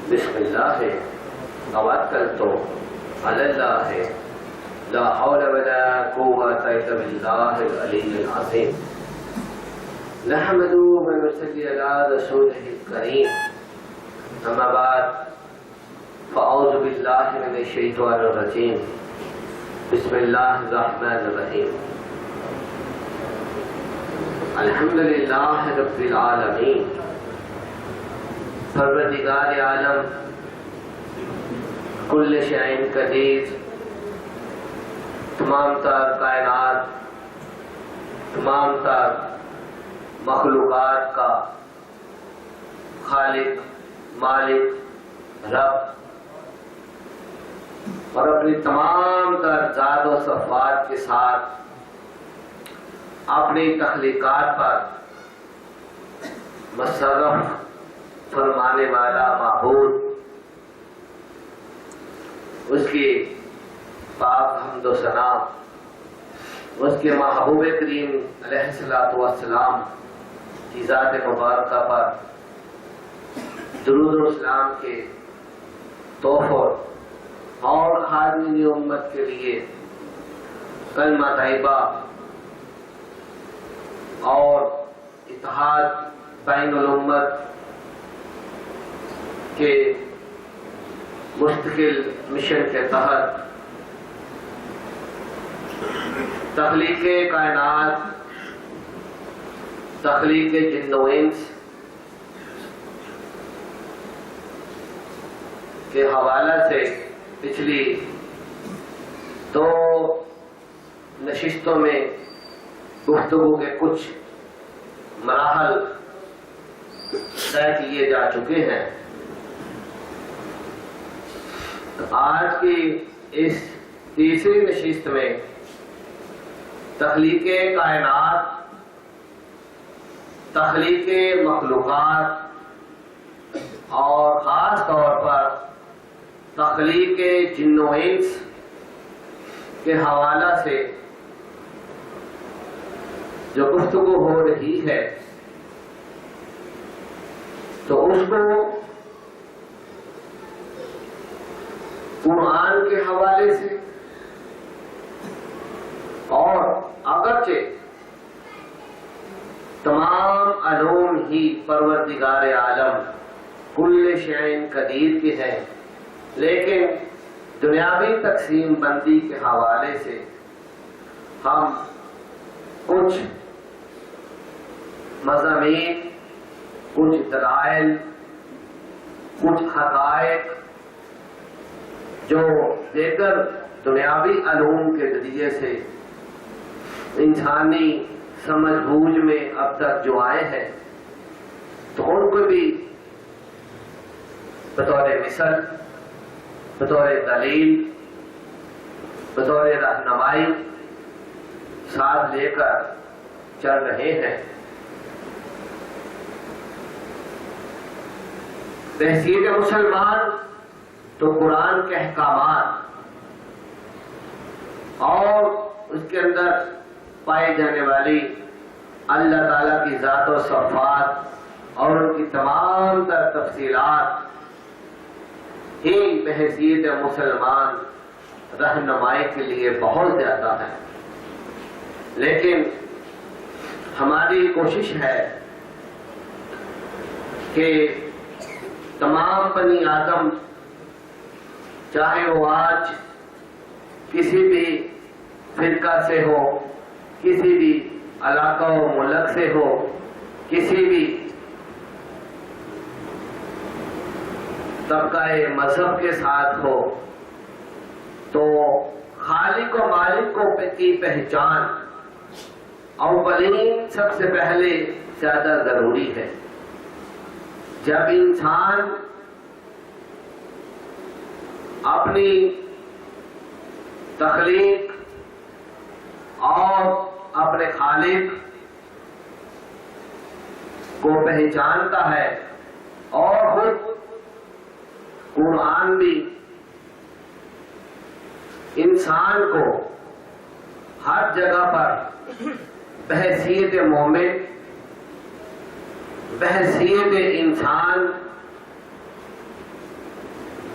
بسم اللہ توکلت علی اللہ لا حول ولا قوة الا باللہ العلی العظیم نحمدہ ونصلی علی رسولہ الکریم اما بعد فاعوذ باللہ من الشیطان الرجیم بسم اللہ الرحمن الرحیم الحمدللہ رب العالمین پروردگار عالم کل شیء قدیر تمام تر کائنات تمام تر مخلوقات کا خالق مالک رب اور اپنی تمام تر ذات و صفات کے ساتھ اپنی تخلیقات پر مصرف فرمانے والا معبود اس کی پاک حمد و ثنا اس کے محبوب کریم علیہ الصلوۃ والسلام کی ذات مبارکہ پر درود و اسلام کے تحفوں اور خادم امت کے لیے کلمہ طیبہ اور اتحاد بین الامت کے مستقل مشن کے تحت تخلیق کائنات تخلیق جن و انس کے حوالہ سے پچھلی 2 نشستوں میں گفتگو کے کچھ مراحل طے کیے جا چکے ہیں۔ آج کی اس تیسری نشست میں تخلیق کائنات تخلیق مخلوقات اور خاص طور پر تخلیق جن و انس کے حوالہ سے جو گفتگو ہو رہی ہے تو اس کو قرآن کے حوالے سے اور اگرچہ تمام علوم ہی پروردگار عالم کل شیء قدیر کے ہیں، لیکن دنیاوی تقسیم بندی کے حوالے سے ہم کچھ مضامین، کچھ دلائل، کچھ حقائق جو دیگر دنیاوی علوم کے ذریعے سے انسانی سمجھ بوجھ میں اب تک جو آئے ہیں تو ان کو بھی بطور مثال، بطور دلیل، بطور رہنمائی ساتھ لے کر چل رہے ہیں۔ بحیثیت مسلمان تو قرآن کے احکامات اور اس کے اندر پائی جانے والی اللہ تعالیٰ کی ذات و صفات اور ان کی تمام تر تفصیلات ہی بحیثیت مسلمان رہنمائی کے لیے بہت زیادہ ہے، لیکن ہماری کوشش ہے کہ تمام بنی آدم چاہے وہ آج کسی بھی فرقہ سے ہو، کسی بھی علاقہ و ملک سے ہو، کسی بھی طبقہ مذہب کے ساتھ ہو، تو خالق و مالک کی پہچان اولین سب سے پہلے زیادہ ضروری ہے۔ جب انسان اپنی تخلیق اور اپنے خالق کو پہچانتا ہے اور خود قرآن بھی انسان کو ہر جگہ پر بحیثیت مومن، بحیثیت انسان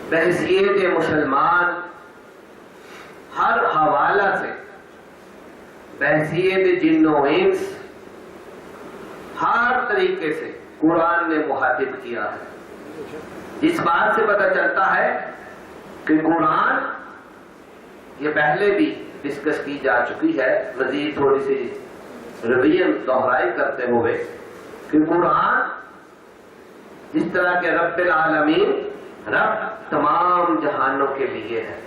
بحیثیت مسلمان ہر حوالہ سے، بحیثیت جن و انس، ہر طریقے سے قرآن نے مخاطب کیا ہے۔ اس بات سے پتہ چلتا ہے کہ قرآن، یہ پہلے بھی ڈسکس کی جا چکی ہے، مزید تھوڑی سی ریویژن دہرائی کرتے ہوئے، کہ قرآن جس طرح کے رب العالمین، رب تمام جہانوں کے لیے ہے،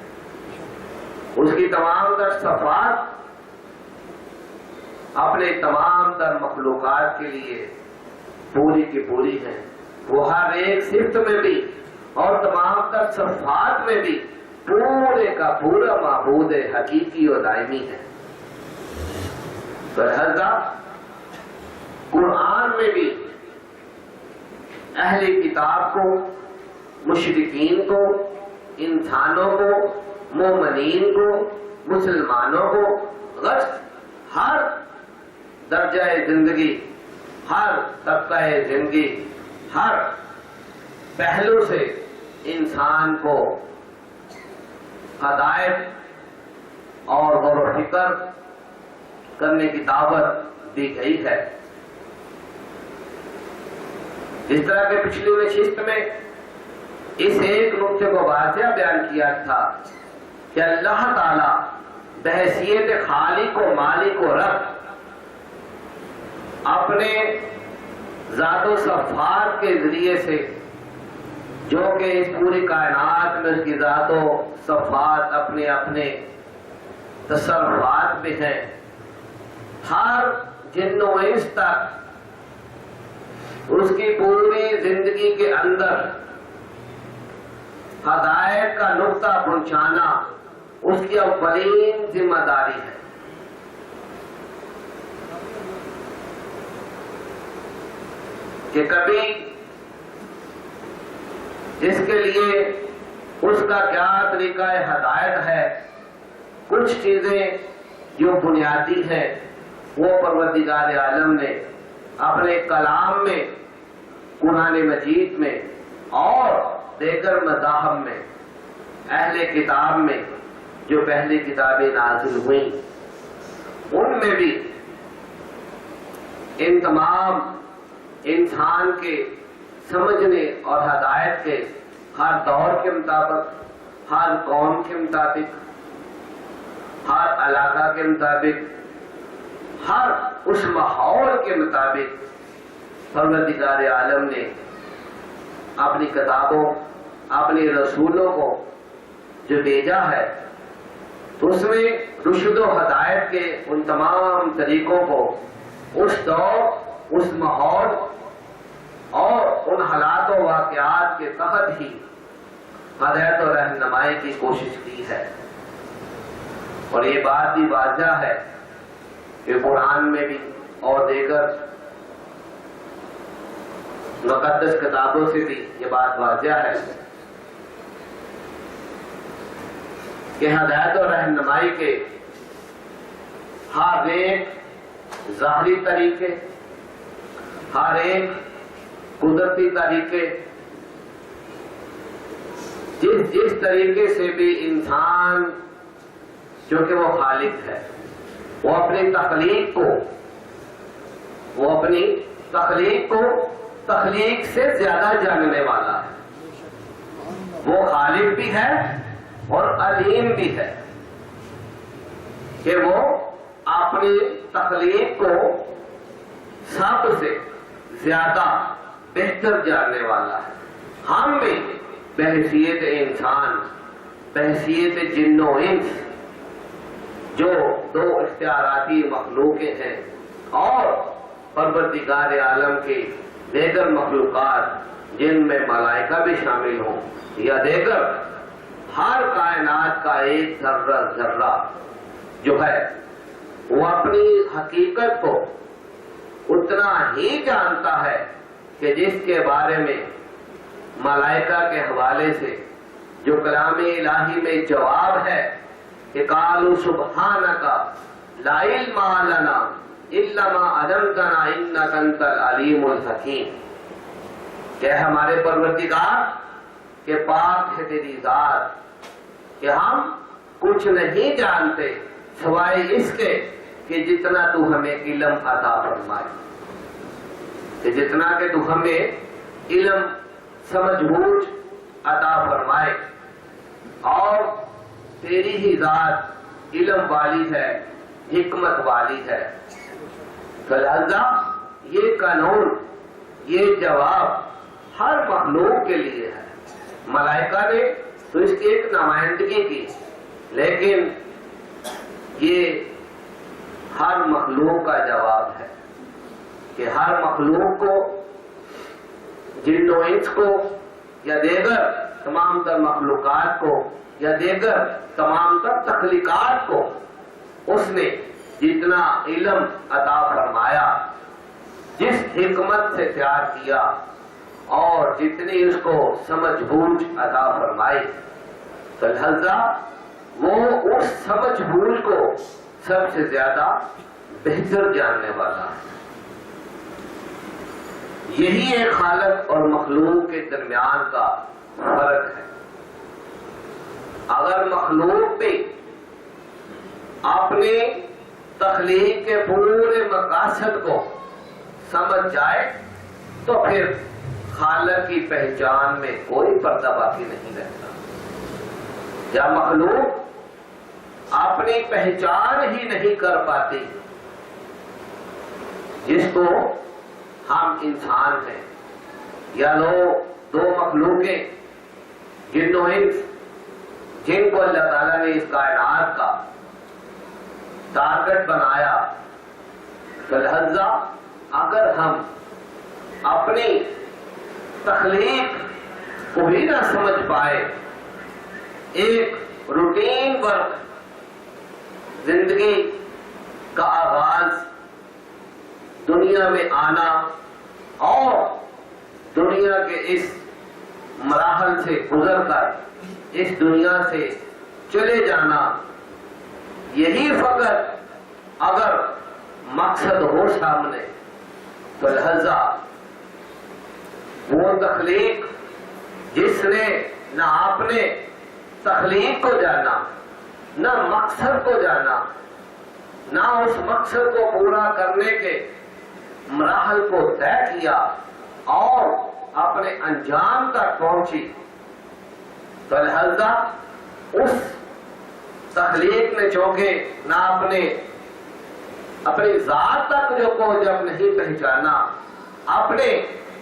اس کی تمام تر صفات اپنے تمام تر مخلوقات کے لیے پوری کی پوری ہیں، وہ ہر ایک صفت میں بھی اور تمام تر صفات میں بھی پورے کا پورا معبود حقیقی اور دائمی ہے۔ لہذا قرآن میں بھی اہل کتاب کو، مشرکین کو، انسانوں کو، مومنین کو، مسلمانوں کو، غرض ہر درجہ زندگی، ہر طبقہ زندگی، ہر پہلو سے انسان کو ہدایت اور غور و فکر کرنے کی دعوت دی گئی ہے۔ جس طرح کہ پچھلی نشست میں اس ایک نقطے کو واضح بیان کیا تھا کہ اللہ تعالی بحیثیت خالق و مالک و رب اپنے ذات و صفات کے ذریعے سے، جو کہ اس پوری کائنات میں اس کی ذات و صفات اپنے اپنے تصرفات میں ہیں، ہر جن و انس تک اس کی پوری زندگی کے اندر ہدایت کا نقطہ پہنچانا اس کی اولین ذمہ داری ہے۔ کہ کبھی اس کے لیے اس کا کیا طریقہ ہدایت ہے، کچھ چیزیں جو بنیادی ہیں وہ پروردگار عالم نے اپنے کلام میں، قرآن مجید میں اور دیگر مذاہب میں، اہل کتاب میں جو پہلی کتابیں نازل ہوئیں ان میں بھی ان تمام انسان کے سمجھنے اور ہدایت کے ہر دور کے مطابق، ہر قوم کے مطابق، ہر علاقہ کے مطابق، ہر اس ماحول کے مطابق پروردگار عالم نے اپنی کتابوں، اپنے رسولوں کو جو بھیجا ہے تو اس میں رشد و ہدایت کے ان تمام طریقوں کو اس دور، اس ماحول اور ان حالات و واقعات کے تحت ہی ہدایت و رہنمائی کی کوشش کی ہے۔ اور یہ بات بھی واضح ہے کہ قرآن میں بھی اور دیگر مقدس کتابوں سے بھی یہ بات واضح ہے کہ ہدایت و رہنمائی کے ہر ایک ظاہری طریقے، ہر ایک قدرتی طریقے، جس طریقے سے بھی انسان جو کہ وہ خالق ہے، وہ اپنی تخلیق کو تخلیق سے زیادہ جاننے والا ہے، وہ خالق بھی ہے اور علیم بھی ہے کہ وہ اپنی تخلیق کو سب سے زیادہ بہتر جاننے والا ہے۔ ہم بھی بحیثیت انسان، بحیثیت جن و انس، جو دو اختیاراتی مخلوقیں ہیں، اور پروردگار عالم کے دیگر مخلوقات جن میں ملائکہ بھی شامل ہوں یا دیگر، ہر کائنات کا ایک ذرہ ذرہ جو ہے وہ اپنی حقیقت کو اتنا ہی جانتا ہے کہ جس کے بارے میں ملائکہ کے حوالے سے جو کلام الہی میں جواب ہے کہ قالوا سبحانک لا علم لنا الا ما علمتنا انک انت العلیم الحکیم، کہ ہمارے پروردگار کہ پاک ہے تیری ذات کہ ہم کچھ نہیں جانتے سوائے اس کے کہ جتنا تو ہمیں علم عطا فرمائے، کہ جتنا کہ تو ہمیں علم سمجھ بوجھ عطا فرمائے، اور تیری ہی ذات علم والی ہے، حکمت والی ہے۔ تو لہذا یہ قانون، یہ جواب ہر مخلوق کے لیے ہے۔ ملائکہ نے تو اس کی ایک نمائندگی کی، لیکن یہ ہر مخلوق کا جواب ہے کہ ہر مخلوق کو، جن و انس کو یا دیگر تمام تر مخلوقات کو یا دیگر تمام تر تخلیقات کو اس نے جتنا علم عطا فرمایا، جس حکمت سے پیار کیا اور جتنی اس کو سمجھ بوجھ عطا فرمائی، تو لہذا وہ اس سمجھ بوجھ کو سب سے زیادہ بہتر جاننے والا ہے۔ یہی ایک خالق اور مخلوق کے درمیان کا فرق ہے۔ اگر مخلوق بھی اپنی تخلیق کے پورے مقاصد کو سمجھ جائے تو پھر خالق کی پہچان میں کوئی پردہ باقی نہیں رہتا۔ یا مخلوق اپنی پہچان ہی نہیں کر پاتی، جس کو ہم انسان ہیں، یا دو مخلوقیں جن و انس، جن کو اللہ تعالیٰ نے اس کائنات کا ٹارگٹ بنایا، تو لہذا اگر ہم اپنی تخلیق کو بھی نہ سمجھ پائے، ایک روٹین ورک زندگی کا آغاز، دنیا میں آنا اور دنیا کے اس مراحل سے گزر کر اس دنیا سے چلے جانا، یہی فقط اگر مقصد ہو سامنے، تو لہذا وہ تخلیق جس نے نہ آپ نے تخلیق کو جانا، نہ مقصد کو جانا، نہ اس مقصد کو پورا کرنے کے مراحل کو طے کیا اور اپنے انجام تک پہنچی، تو لہذا اس تخلیق نے چونکہ نہ اپنی ذات تک جو کو جب نہیں پہچانا، اپنے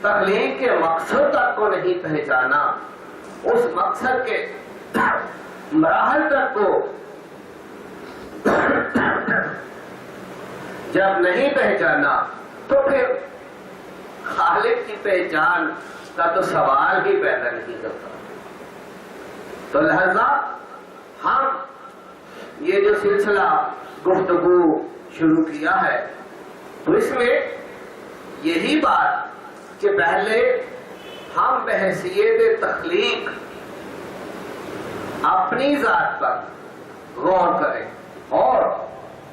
تخلیق کے مقصد تک کو نہیں پہچانا، اس مقصد کے مراحل تک کو جب نہیں پہچانا، تو پھر خالق کی پہچان کا تو سوال ہی پیدا نہیں کرتا۔ تو لہذا ہم یہ جو سلسلہ گفتگو شروع کیا ہے، تو اس میں یہی بات کہ پہلے ہم بحیثیت تخلیق اپنی ذات پر غور کریں اور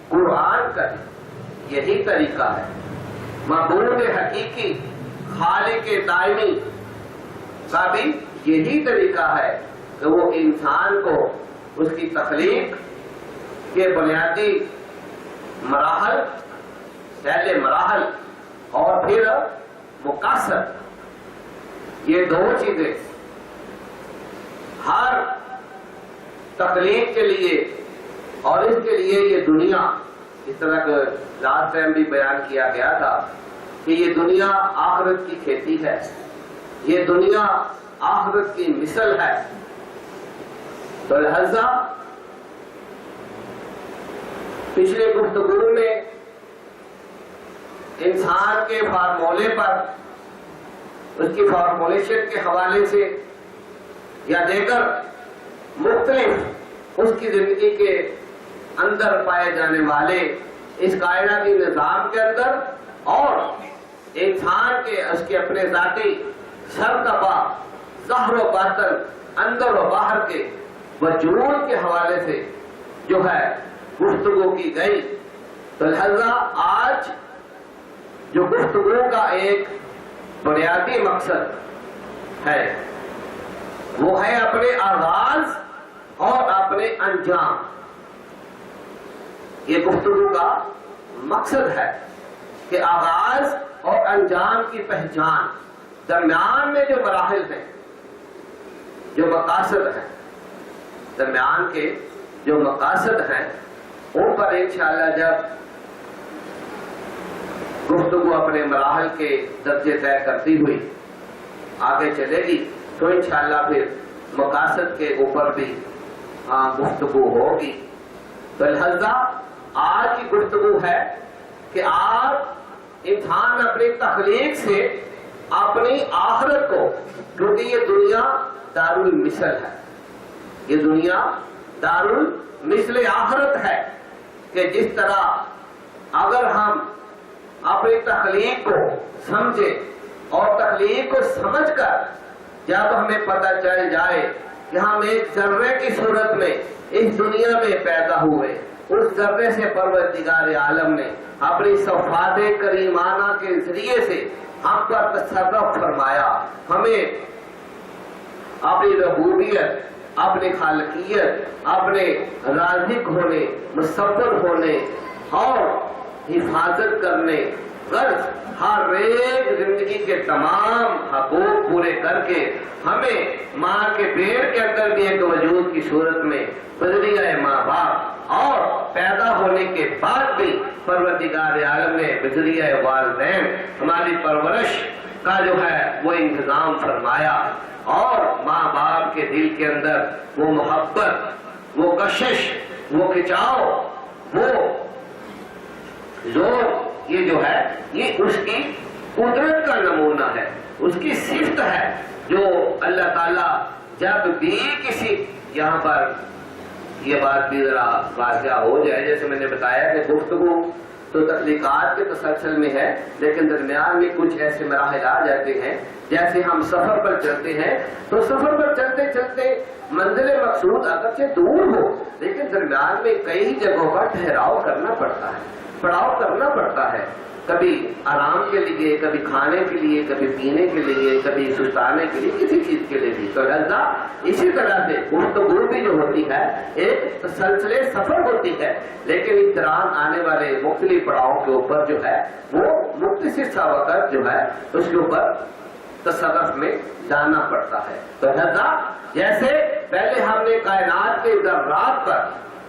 قرآن کا یہی طریقہ ہے، معبود حقیقی خالق دائمی کا بھی یہی طریقہ ہے کہ وہ انسان کو اس کی تخلیق کے بنیادی مراحل، پہلے مراحل اور پھر مقاصد، یہ دو چیزیں ہر تخلیق کے لیے اور اس کے لیے یہ دنیا، اس طرح کا لاسٹ ٹائم بھی بیان کیا گیا تھا کہ یہ دنیا آخرت کی کھیتی ہے، یہ دنیا آخرت کی مثل ہے۔ تو لہذا پچھلے گفتگو میں انسان کے فارمولے پر، اس کی فارمولیشن کے حوالے سے یا دیگر مختلف اس کی زندگی کے اندر پائے جانے والے اس کائناتی نظام کے اندر اور انسان کے اس کے اپنے ذاتی سرتپا ظاہر و باطن اندر و باہر کے وجود کے حوالے سے جو ہے گفتگو کی گئی۔ تو لہذا آج جو گفتگو کا ایک بنیادی مقصد ہے، وہ ہے اپنے آغاز اور اپنے انجام. یہ گفتگو کا مقصد ہے کہ آغاز اور انجام کی پہچان، درمیان میں جو مراحل ہیں، جو مقاصد ہیں، درمیان کے جو مقاصد ہیں، ان پر انشاءاللہ جب گفتگو اپنے مراحل کے درجے طے کرتی ہوئی آگے چلے گی تو انشاءاللہ پھر مقاصد کے اوپر بھی گفتگو ہوگی. تو لہذا آج کی گفتگو ہے کہ آپ انسان اپنی تخلیق سے اپنی آخرت کو، کیونکہ یہ دنیا دار المثل ہے، یہ دنیا دار المثل آخرت ہے، کہ جس طرح اگر ہم اپنی تخلیق کو سمجھیں اور تخلیق کو سمجھ کر جب ہمیں پتہ چل جائے کہ ہم ایک ذرے کی صورت میں اس دنیا میں پیدا ہوئے، اس ذرے سے پروردگار عالم نے اپنی صفات کریمانہ کے ذریعے سے ہم پر تصرف فرمایا، ہمیں اپنی ربوبیت، اپنی خالقیت، اپنے رازق ہونے، مصور ہونے اور حفاظت کرنے، غرض ہر ایک زندگی کے تمام حقوق پورے کر کے ہمیں ماں کے پیٹ کے اندر بھی ایک وجود کی صورت میں بذریعہ ماں باپ اور پیدا ہونے کے بعد بھی پروردگار عالم نے بذریعہ والدین ہماری پرورش کا جو ہے وہ انتظام فرمایا، اور ماں باپ کے دل کے اندر وہ محبت، وہ کشش، وہ کھچاؤ، وہ زور، یہ جو ہے یہ اس کی قدرت کا نمونہ ہے، اس کی صفت ہے، جو اللہ تعالیٰ جب بھی کسی، یہاں پر یہ بات بھی ذرا واضح ہو جائے، جیسے میں نے بتایا کہ گفتگو تو تخلیقات کے تسلسل میں ہے، لیکن درمیان میں کچھ ایسے مراحل آ جاتے ہیں، جیسے ہم سفر پر چلتے ہیں تو سفر پر چلتے چلتے منزل مقصود اگرچہ دور ہو لیکن درمیان میں کئی جگہوں پر ٹھہراؤ کرنا پڑتا ہے، پڑاؤ کرنا پڑتا ہے، کبھی آرام کے لیے، کبھی کھانے کے لیے، کبھی پینے کے لیے، کبھی سستانے کے لیے، کسی چیز کے لیے بھی. تو لہذا اسی طرح سے گفتگو بھی جو ہوتی ہے ایک سلسلے سفر ہوتی ہے، لیکن اس دوران آنے والے مختلف پڑاؤ کے اوپر جو ہے وہ مختصر سا وقت جو ہے اس کے اوپر تصرف میں جانا پڑتا ہے. تو لہذا جیسے پہلے ہم نے کائنات کے ذرات پر،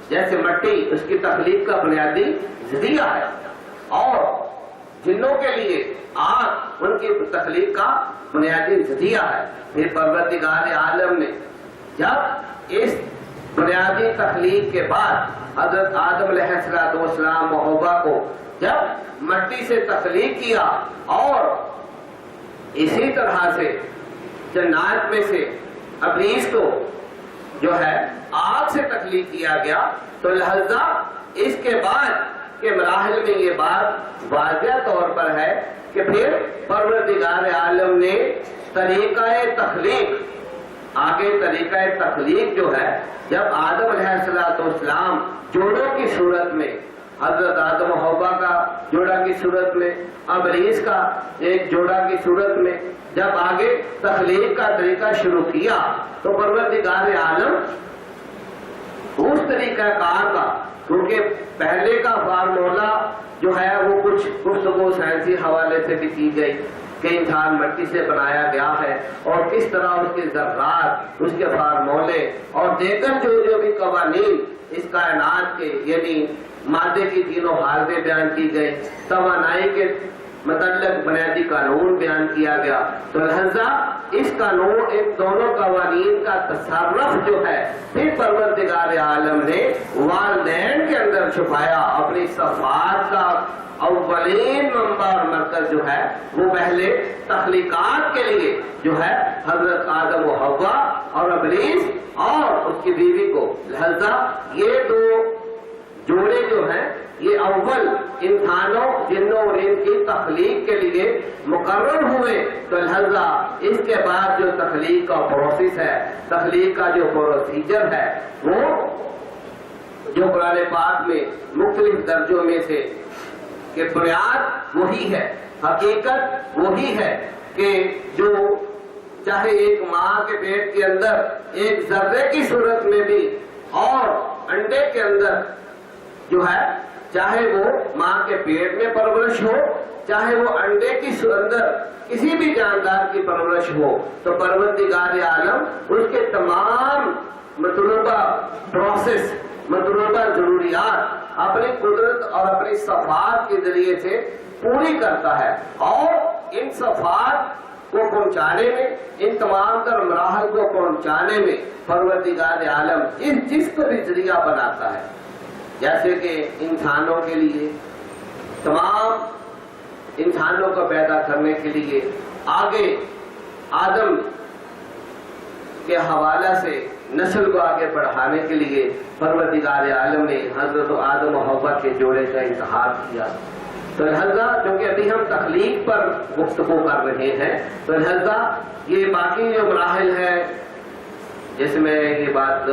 جیسے مٹی اس کی تخلیق کا بنیادی ذریعہ ہے، اور جنوں کے لیے آگ ان کی تخلیق کا بنیادی ذریعہ ہے، پھر پروردگار عالم نے جب اس بنیادی تخلیق کے بعد حضرت آدم علیہ السلام و حوا کو جب مٹی سے تخلیق کیا اور اسی طرح سے جنات میں سے ابلیس کو جو ہے آگ سے تخلیق کیا گیا، تو لہذا اس کے بعد کے مراحل میں یہ بات واضح طور پر ہے کہ پھر پروردگار عالم نے طریقہ تخلیق، آگے طریقہ تخلیق جو ہے جب آدم علیہ السلام جوڑوں کی صورت میں، حضرت آدم و حوا کا جوڑا کی صورت میں، ابلیس کا ایک جوڑا کی صورت میں جب آگے تخلیق کا طریقہ شروع کیا تو پروردگار عالم اس طریقہ کار کا، کیونکہ پہلے کا فارمولہ جو ہے وہ کچھ گفتگو سائنسی حوالے سے بھی کی گئی کہ انسان مٹی سے بنایا گیا ہے اور کس طرح اس کے ذرات، اس کے فارمولے اور دیگر جو بھی قوانین اس کائنات کے، یعنی مادے کی تینوں حالتیں بیان کی گئی، توانائی کے متعلق بنیادی قانون بیان کیا گیا. تو لہذا اس قانون، ان دونوں قوانین کا تصرف جو ہے پھر پروردگار عالم نے والدین کے اندر چھپایا. اپنی صفات کا اولین منبع اور مرکز جو ہے وہ پہلے تخلیقات کے لیے جو ہے حضرت آدم و حوا اور ابلیس اور اس کی بیوی کو. لہذا یہ دو جوڑے جو ہیں یہ اول انسانوں، جنوں اور ان کی تخلیق کے لیے مقرر ہوئے. تو لہذا اس کے بعد جو تخلیق کا پروسیس ہے، تخلیق کا جو پروسیجر ہے، وہ جو قرآن پاک میں مختلف درجوں میں سے کہ بنیاد وہی ہے، حقیقت وہی ہے کہ جو چاہے ایک ماں کے پیٹ کے اندر ایک ذرے کی صورت میں بھی اور انڈے کے اندر جو ہے چاہے وہ ماں کے پیٹ میں پرورش ہو چاہے وہ انڈے کی اندر کسی بھی جاندار کی پرورش ہو تو پروردگار عالم اس کے تمام مطلوبہ پروسیس مطلوبہ ضروریات اپنی قدرت اور اپنی صفات کے ذریعے سے پوری کرتا ہے اور ان صفات کو پہنچانے میں ان تمام تر مراحل کو پہنچانے میں پروردگار عالم جس کو بھی ذریعہ بناتا ہے. جیسے کہ انسانوں کے لیے تمام انسانوں کو پیدا کرنے کے لیے آگے آدم کے حوالہ سے نسل کو آگے بڑھانے کے لیے پروردگار عالم نے حضرت آدم و حوا کے جوڑے کا انتخاب کیا. تو لہذا چونکہ ابھی ہم تخلیق پر گفتگو کر رہے ہیں تو لہذا یہ باقی جو مراحل ہیں جس میں یہ بات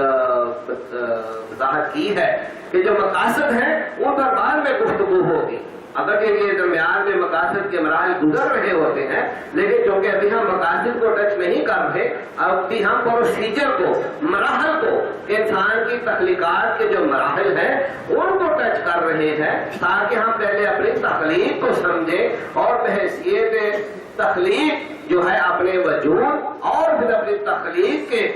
وضاحت کی ہے کہ جو مقاصد ہیں ان پر بعد میں گفتگو ہوگی. اگرچہ یہ درمیان میں مقاصد کے مراحل گزر رہے ہوتے ہیں لیکن چونکہ ابھی ہم مقاصد کو ٹچ نہیں کر رہے ابھی ہم پروسیجر کو مراحل کو انسان کی تخلیقات کے جو مراحل ہیں ان کو ٹچ کر رہے ہیں تاکہ ہم پہلے اپنی تخلیق کو سمجھیں اور بحیثیت تخلیق جو ہے اپنے وجود اور پھر اپنی تخلیق کے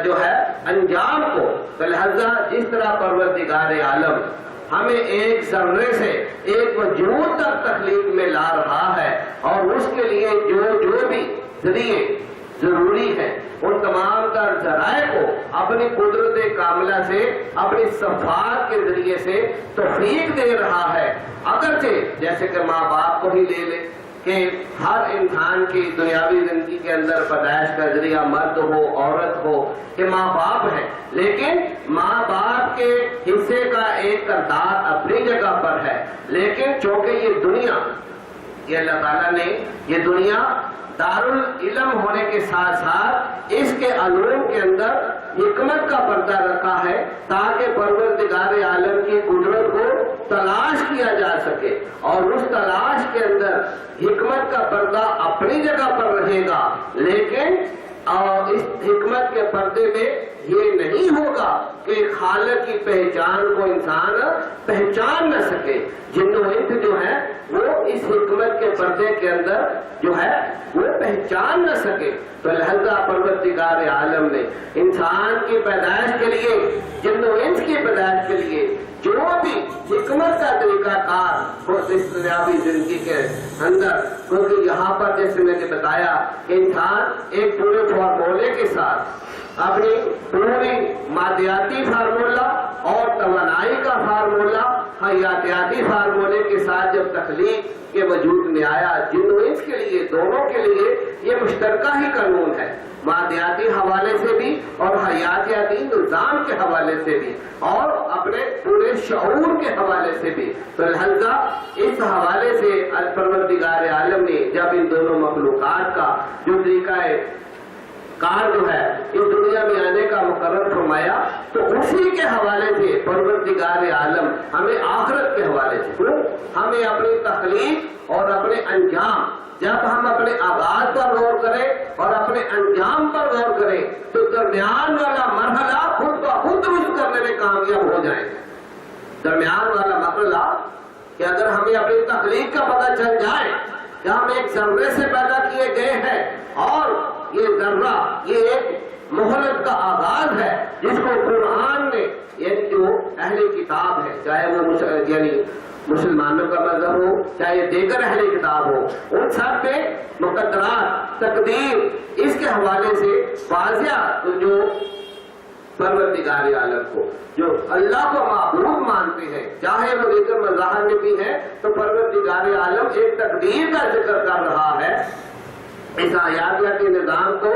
جو ہے انجام کو. لہذا جس طرح پروردگار عالم ہمیں ایک ذرے سے ایک وجود تک تخلیق میں لا رہا ہے اور اس کے لیے جو بھی ذریعے ضروری ہیں ان تمام تر ذرائع کو اپنی قدرت کاملہ سے اپنی صفات کے ذریعے سے توفیق دے رہا ہے. اگرچہ جیسے کہ ماں باپ کو ہی لے لے کہ ہر انسان کی دنیاوی زندگی کے اندر پیدائش کا ذریعہ مرد ہو عورت ہو کہ ماں باپ ہے لیکن ماں باپ کے حصے کا ایک کردار اپنی جگہ پر ہے لیکن چونکہ یہ دنیا یہ اللہ تعالیٰ نے یہ دنیا دارالعلم ہونے کے ساتھ ساتھ اس کے علوم کے اندر حکمت کا پردہ رکھا ہے تاکہ پروردگار عالم کی قدرت کو تلاش کیا جا سکے اور اس تلاش کے اندر حکمت کا پردہ اپنی جگہ پر رہے گا لیکن اس حکمت کے پردے میں یہ نہیں ہوگا کہ خالق کی پہچان کو انسان پہچان نہ سکے. جن و انس جو ہے وہ اس حکمت کے پردے کے اندر جو ہے وہ پہچان نہ سکے. تو لہذا پروردگار عالم نے انسان کی پیدائش کے لیے جن و انس کی پیدائش کے لیے جو بھی حکمت کا طریقہ کار ہو اس دنیاوی زندگی کے اندر کیونکہ یہاں پر جیسے میں نے بتایا کہ انسان ایک پورے فارمولے کے ساتھ اپنی پوری مادیاتی فارمولہ اور توانائی کا فارمولہ حیاتیاتی فارمولے کے ساتھ جب تخلیق کے وجود میں آیا جن و انس کے لیے دونوں کے لیے یہ مشترکہ ہی قانون ہے مادیاتی حوالے سے بھی اور حیاتیاتی نظام کے حوالے سے بھی اور اپنے پورے شعور کے حوالے سے بھی. تو لہذا اس حوالے سے پروردگار عالم نے جب ان دونوں مخلوقات کا جو طریقہ کار جو ہے اس دنیا میں آنے کا مقرر فرمایا تو اسی کے حوالے سے پروردگار عالم ہمیں آخرت کے حوالے سے ہمیں اپنی تخلیق اور اپنے انجام جب ہم اپنے آغاز پر غور کریں اور اپنے انجام پر غور کریں تو درمیان والا مرحلہ خود بخود رشد کرنے میں کامیاب ہو جائیں. درمیان والا مرحلہ کہ اگر ہمیں اپنی تخلیق کا پتہ چل جائے کہ ہم ایک ذرے سے پیدا کیے گئے ہیں اور یہ ذرہ یہ ایک مہلت کا آغاز ہے جس کو قرآن نے یعنی جو اہل کتاب ہے چاہے وہ یعنی مسلمانوں کا مذہب ہو چاہے دیگر اہل کتاب ہو ان سب پہ مقدرات تقدیر اس کے حوالے سے واضح جو پروردگار عالم کو جو اللہ کو معبود مانتے ہیں چاہے وہ دیگر مذاہب میں بھی ہے تو پروردگار عالم ایک تقدیر کا ذکر کر رہا ہے. اس حیاتیاتی نظام کو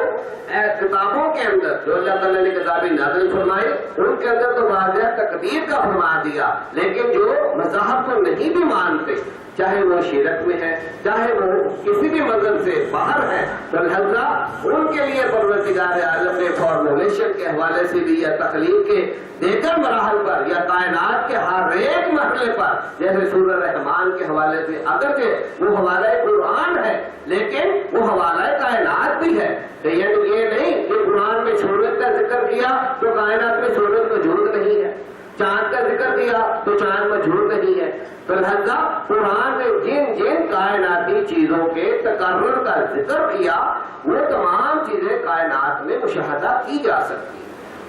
کتابوں کے اندر جو اللہ تعالیٰ نے کتابیں نازل فرمائی ان کے اندر تو واضح تقدیر کا فرما دیا لیکن جو مذہب کو نہیں بھی مانتے چاہے وہ شرک میں ہے، چاہے وہ کسی بھی مذہب سے باہر ہے، تو لہذا ان کے لیے پروردگار عالم نے فارمولیشن کے حوالے سے بھی یا تخلیق کے دیگر مراحل پر یا کائنات کے ہر ایک مرحلے پر، جیسے سورہ رحمان کے حوالے سے اگرچہ وہ حوالہ قرآن ہے لیکن وہ حوالہ کائنات بھی ہے، یعنی یہ نہیں کہ قرآن میں سورج کا ذکر کیا تو کائنات میں سورج موجود نہیں ہے، چاند کا ذکر کیا تو چاند موجود نہیں ہے، تو لہذا قرآن نے جن جن کائناتی چیزوں کے تقرر کا ذکر کیا وہ تمام چیزیں کائنات میں مشاہدہ کی جا سکتی ہیں،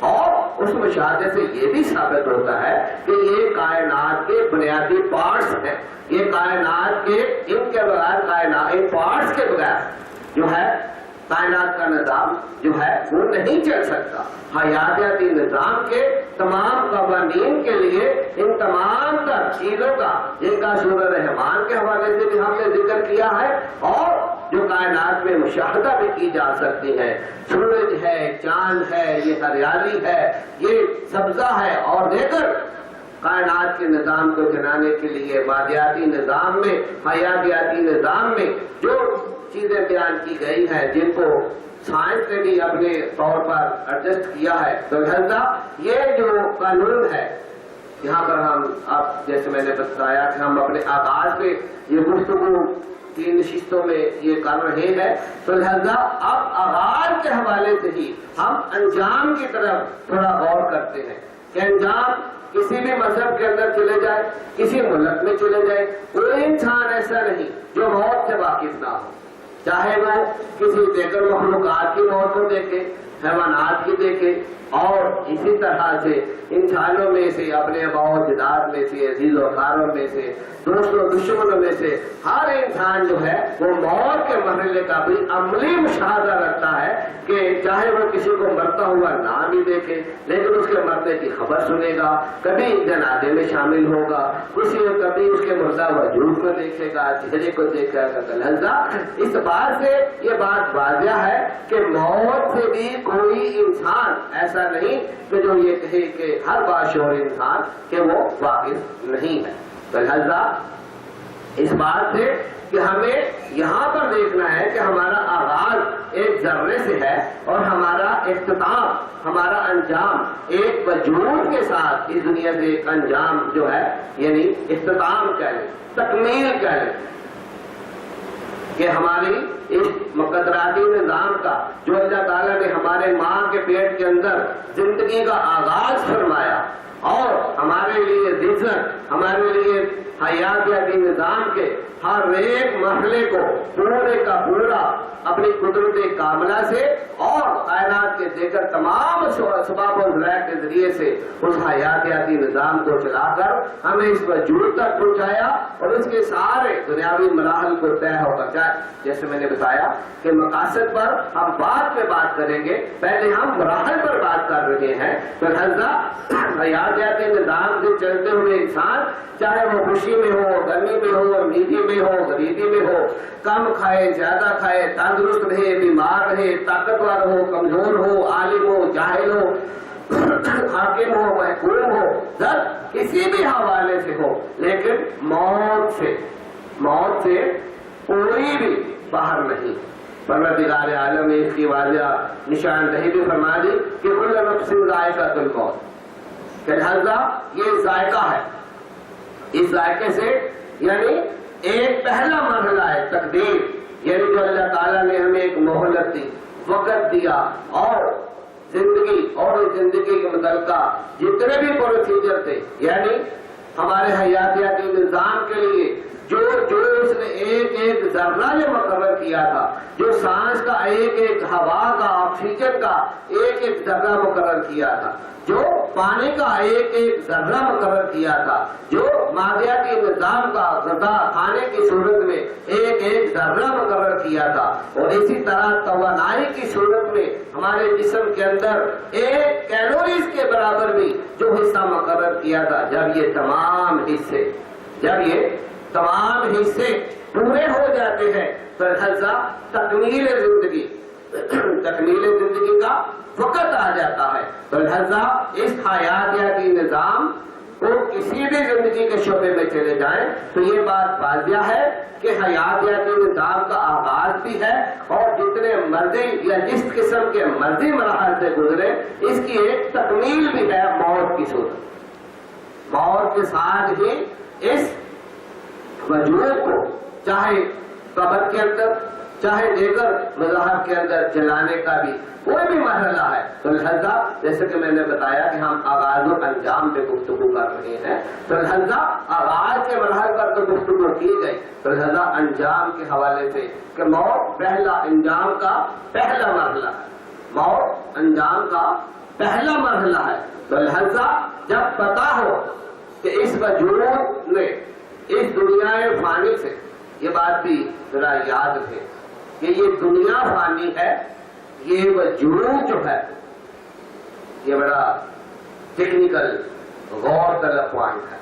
اور اس مشاہدے سے یہ بھی ثابت ہوتا ہے کہ یہ کائنات کے بنیادی پارٹس ہیں، یہ کائنات کے ان کے بغیر کائنات پارٹس کے بغیر جو ہے کائنات کا نظام جو ہے وہ نہیں چل سکتا۔ حیاتیاتی نظام کے تمام قوانین کے لیے ان تمام تر چیزوں کا جن کا سورہ رحمان کے حوالے سے بھی ہم نے ذکر کیا ہے اور جو کائنات میں مشاہدہ بھی کی جا سکتی ہے، سورج ہے، چاند ہے، یہ ہریالی ہے، یہ سبزہ ہے، اور دیگر کائنات کے نظام کو چلانے کے لیے مادیاتی نظام میں، حیاتیاتی نظام میں جو چیزیں بیان کی گئی ہیں جن کو سائنس نے بھی اپنے طور پر ایڈجسٹ کیا ہے، تو لہذا یہ جو قانون ہے یہاں پر ہم اب جیسے میں نے بتایا کہ ہم اپنے آغاز پہ یہ گفتگو 3 نشستوں میں یہ کر رہے ہیں، تو لہذا اب آغاز کے حوالے سے ہی ہم انجام کی طرف تھوڑا غور کرتے ہیں کہ انجام کسی بھی مذہب کے اندر چلے جائے، کسی ملک میں چلے جائے، کوئی انسان ایسا نہیں جو موت سے واقف نہ ہو، چاہے وہ کسی دیگر مخلوقات کی موت کو دیکھے، حیوانات کی دیکھے، اور اسی طرح سے انسانوں میں سے، اپنے آباء و اجداد میں سے، عزیز و اقارب میں سے، دوست و دشمنوں میں سے ہر انسان جو ہے وہ موت کے مرحلے کا بھی عملی مشاہدہ رکھتا ہے کہ چاہے وہ کسی کو مرتا ہوا نہ بھی دیکھے لیکن اس کے مرنے کی خبر سنے گا، کبھی جنازے میں شامل ہوگا، کبھی اس کے مردہ وجود کو دیکھے گا، چہرے کو دیکھے گا، لہذا اس بات سے یہ بات واضح ہے کہ موت سے بھی کوئی انسان ایسا نہیں کہ جو یہ کہے کہ ہر باشعور انسان کہ وہ واقف نہیں ہے۔ لہذا اس بات سے کہ ہمیں یہاں پر دیکھنا ہے کہ ہمارا آغاز ایک ذرے سے ہے اور ہمارا اختتام، ہمارا انجام ایک وجود کے ساتھ اس دنیا سے ایک انجام جو ہے یعنی اختتام کہہ لیں، تکمیل کہہ لیں کہ ہماری اس مقدراتی نظام کا جو اللہ تعالیٰ نے ہمارے ماں کے پیٹ کے اندر زندگی کا آغاز فرمایا اور ہمارے لیے رزق، ہمارے لیے حیاتیاتی نظام کے ہر ایک مرحلے کو پورے کا پورا اپنی قدرت کاملہ سے اور کائنات کے دیگر تمام اسباب و ذرائع کے ذریعے سے اس حیاتیاتی نظام کو چلا کر ہمیں اس وجود تک پہنچایا اور اس کے سارے دنیاوی مراحل کو طے ہو کر جائے۔ جیسے میں نے بتایا کہ مقاصد پر ہم بعد میں بات کریں گے، پہلے ہم مراحل پر بات کر رہے ہیں، تو لہذا حیاتیاتی نظام سے چلتے ہوئے انسان چاہے وہ خوشی میں ہو، گرمی میں ہو، امیدی میں ہو، غریبی میں ہو، کم کھائے زیادہ کھائے، تندرست رہے بیمار رہے، طاقتور ہو کمزور ہو، عالم ہو جاہل ہو، حاکم ہو محکوم ہو، درد کسی بھی حوالے سے ہو، لیکن موت سے کوئی بھی باہر نہیں۔ پروردگار عالم نے اس کی واضح نشاندہی بھی فرما دی کہ کل نفس ذائقۃ الموت، کہ لہذا یہ ذائقہ ہے، اس ذائقے سے یعنی ایک پہلا مرحلہ ہے تقدیر، یعنی جو اللہ تعالیٰ نے ہمیں ایک مہلت دی، وقت دیا، اور زندگی اور اس زندگی کے متعلقہ جتنے بھی پروسیجر تھے یعنی ہمارے حیاتیاتی نظام کے لیے جو اس نے ایک ایک ذرہ جو مقرر کیا تھا، جو سانس کا ایک ایک ہوا کا آکسیجن کا ایک ایک ذرہ مقرر کیا تھا، جو پانی کا ایک ایک ذرہ مقرر کیا تھا، جو مادیاتی نظام کا غذا کھانے کی صورت میں ایک ایک ذرہ مقرر کیا تھا، اور اسی طرح توانائی کی صورت میں ہمارے جسم کے اندر ایک کیلوریز کے برابر بھی جو حصہ مقرر کیا تھا، جب یہ تمام حصے پورے ہو جاتے ہیں تو لہذا تکمیل زندگی کا وقت آ جاتا ہے۔ تو لہذا اس حیاتیاتی نظام وہ کسی بھی زندگی کے شعبے میں چلے جائیں تو یہ بات واضح ہے کہ حیاتیاتی نظام کا آغاز بھی ہے اور جتنے مرضی یا جس قسم کے مرضی مراحل سے گزرے اس کی ایک تکمیل بھی ہے موت کی صورت۔ موت کے ساتھ ہی اس وجود کو چاہے قبر کے اندر چاہے دیگر مذاہب کے اندر جلانے کا بھی کوئی بھی مرحلہ ہے تو لہذا جیسے کہ میں نے بتایا کہ ہم آغاز و انجام پہ گفتگو کر رہے ہیں تو لہذا آغاز کے مرحلے پر تو گفتگو کی گئی تو لہذا انجام کے حوالے سے کہ موت پہلا انجام کا پہلا مرحلہ ہے، موت انجام کا پہلا مرحلہ ہے۔ تو لہذا جب پتا ہو کہ اس وجود میں اس دنیا فانی سے، یہ بات بھی ذرا یاد رکھے کہ یہ دنیا فانی ہے، یہ وجود جو ہے یہ بڑا ٹیکنیکل غور طلب پوائنٹ ہے۔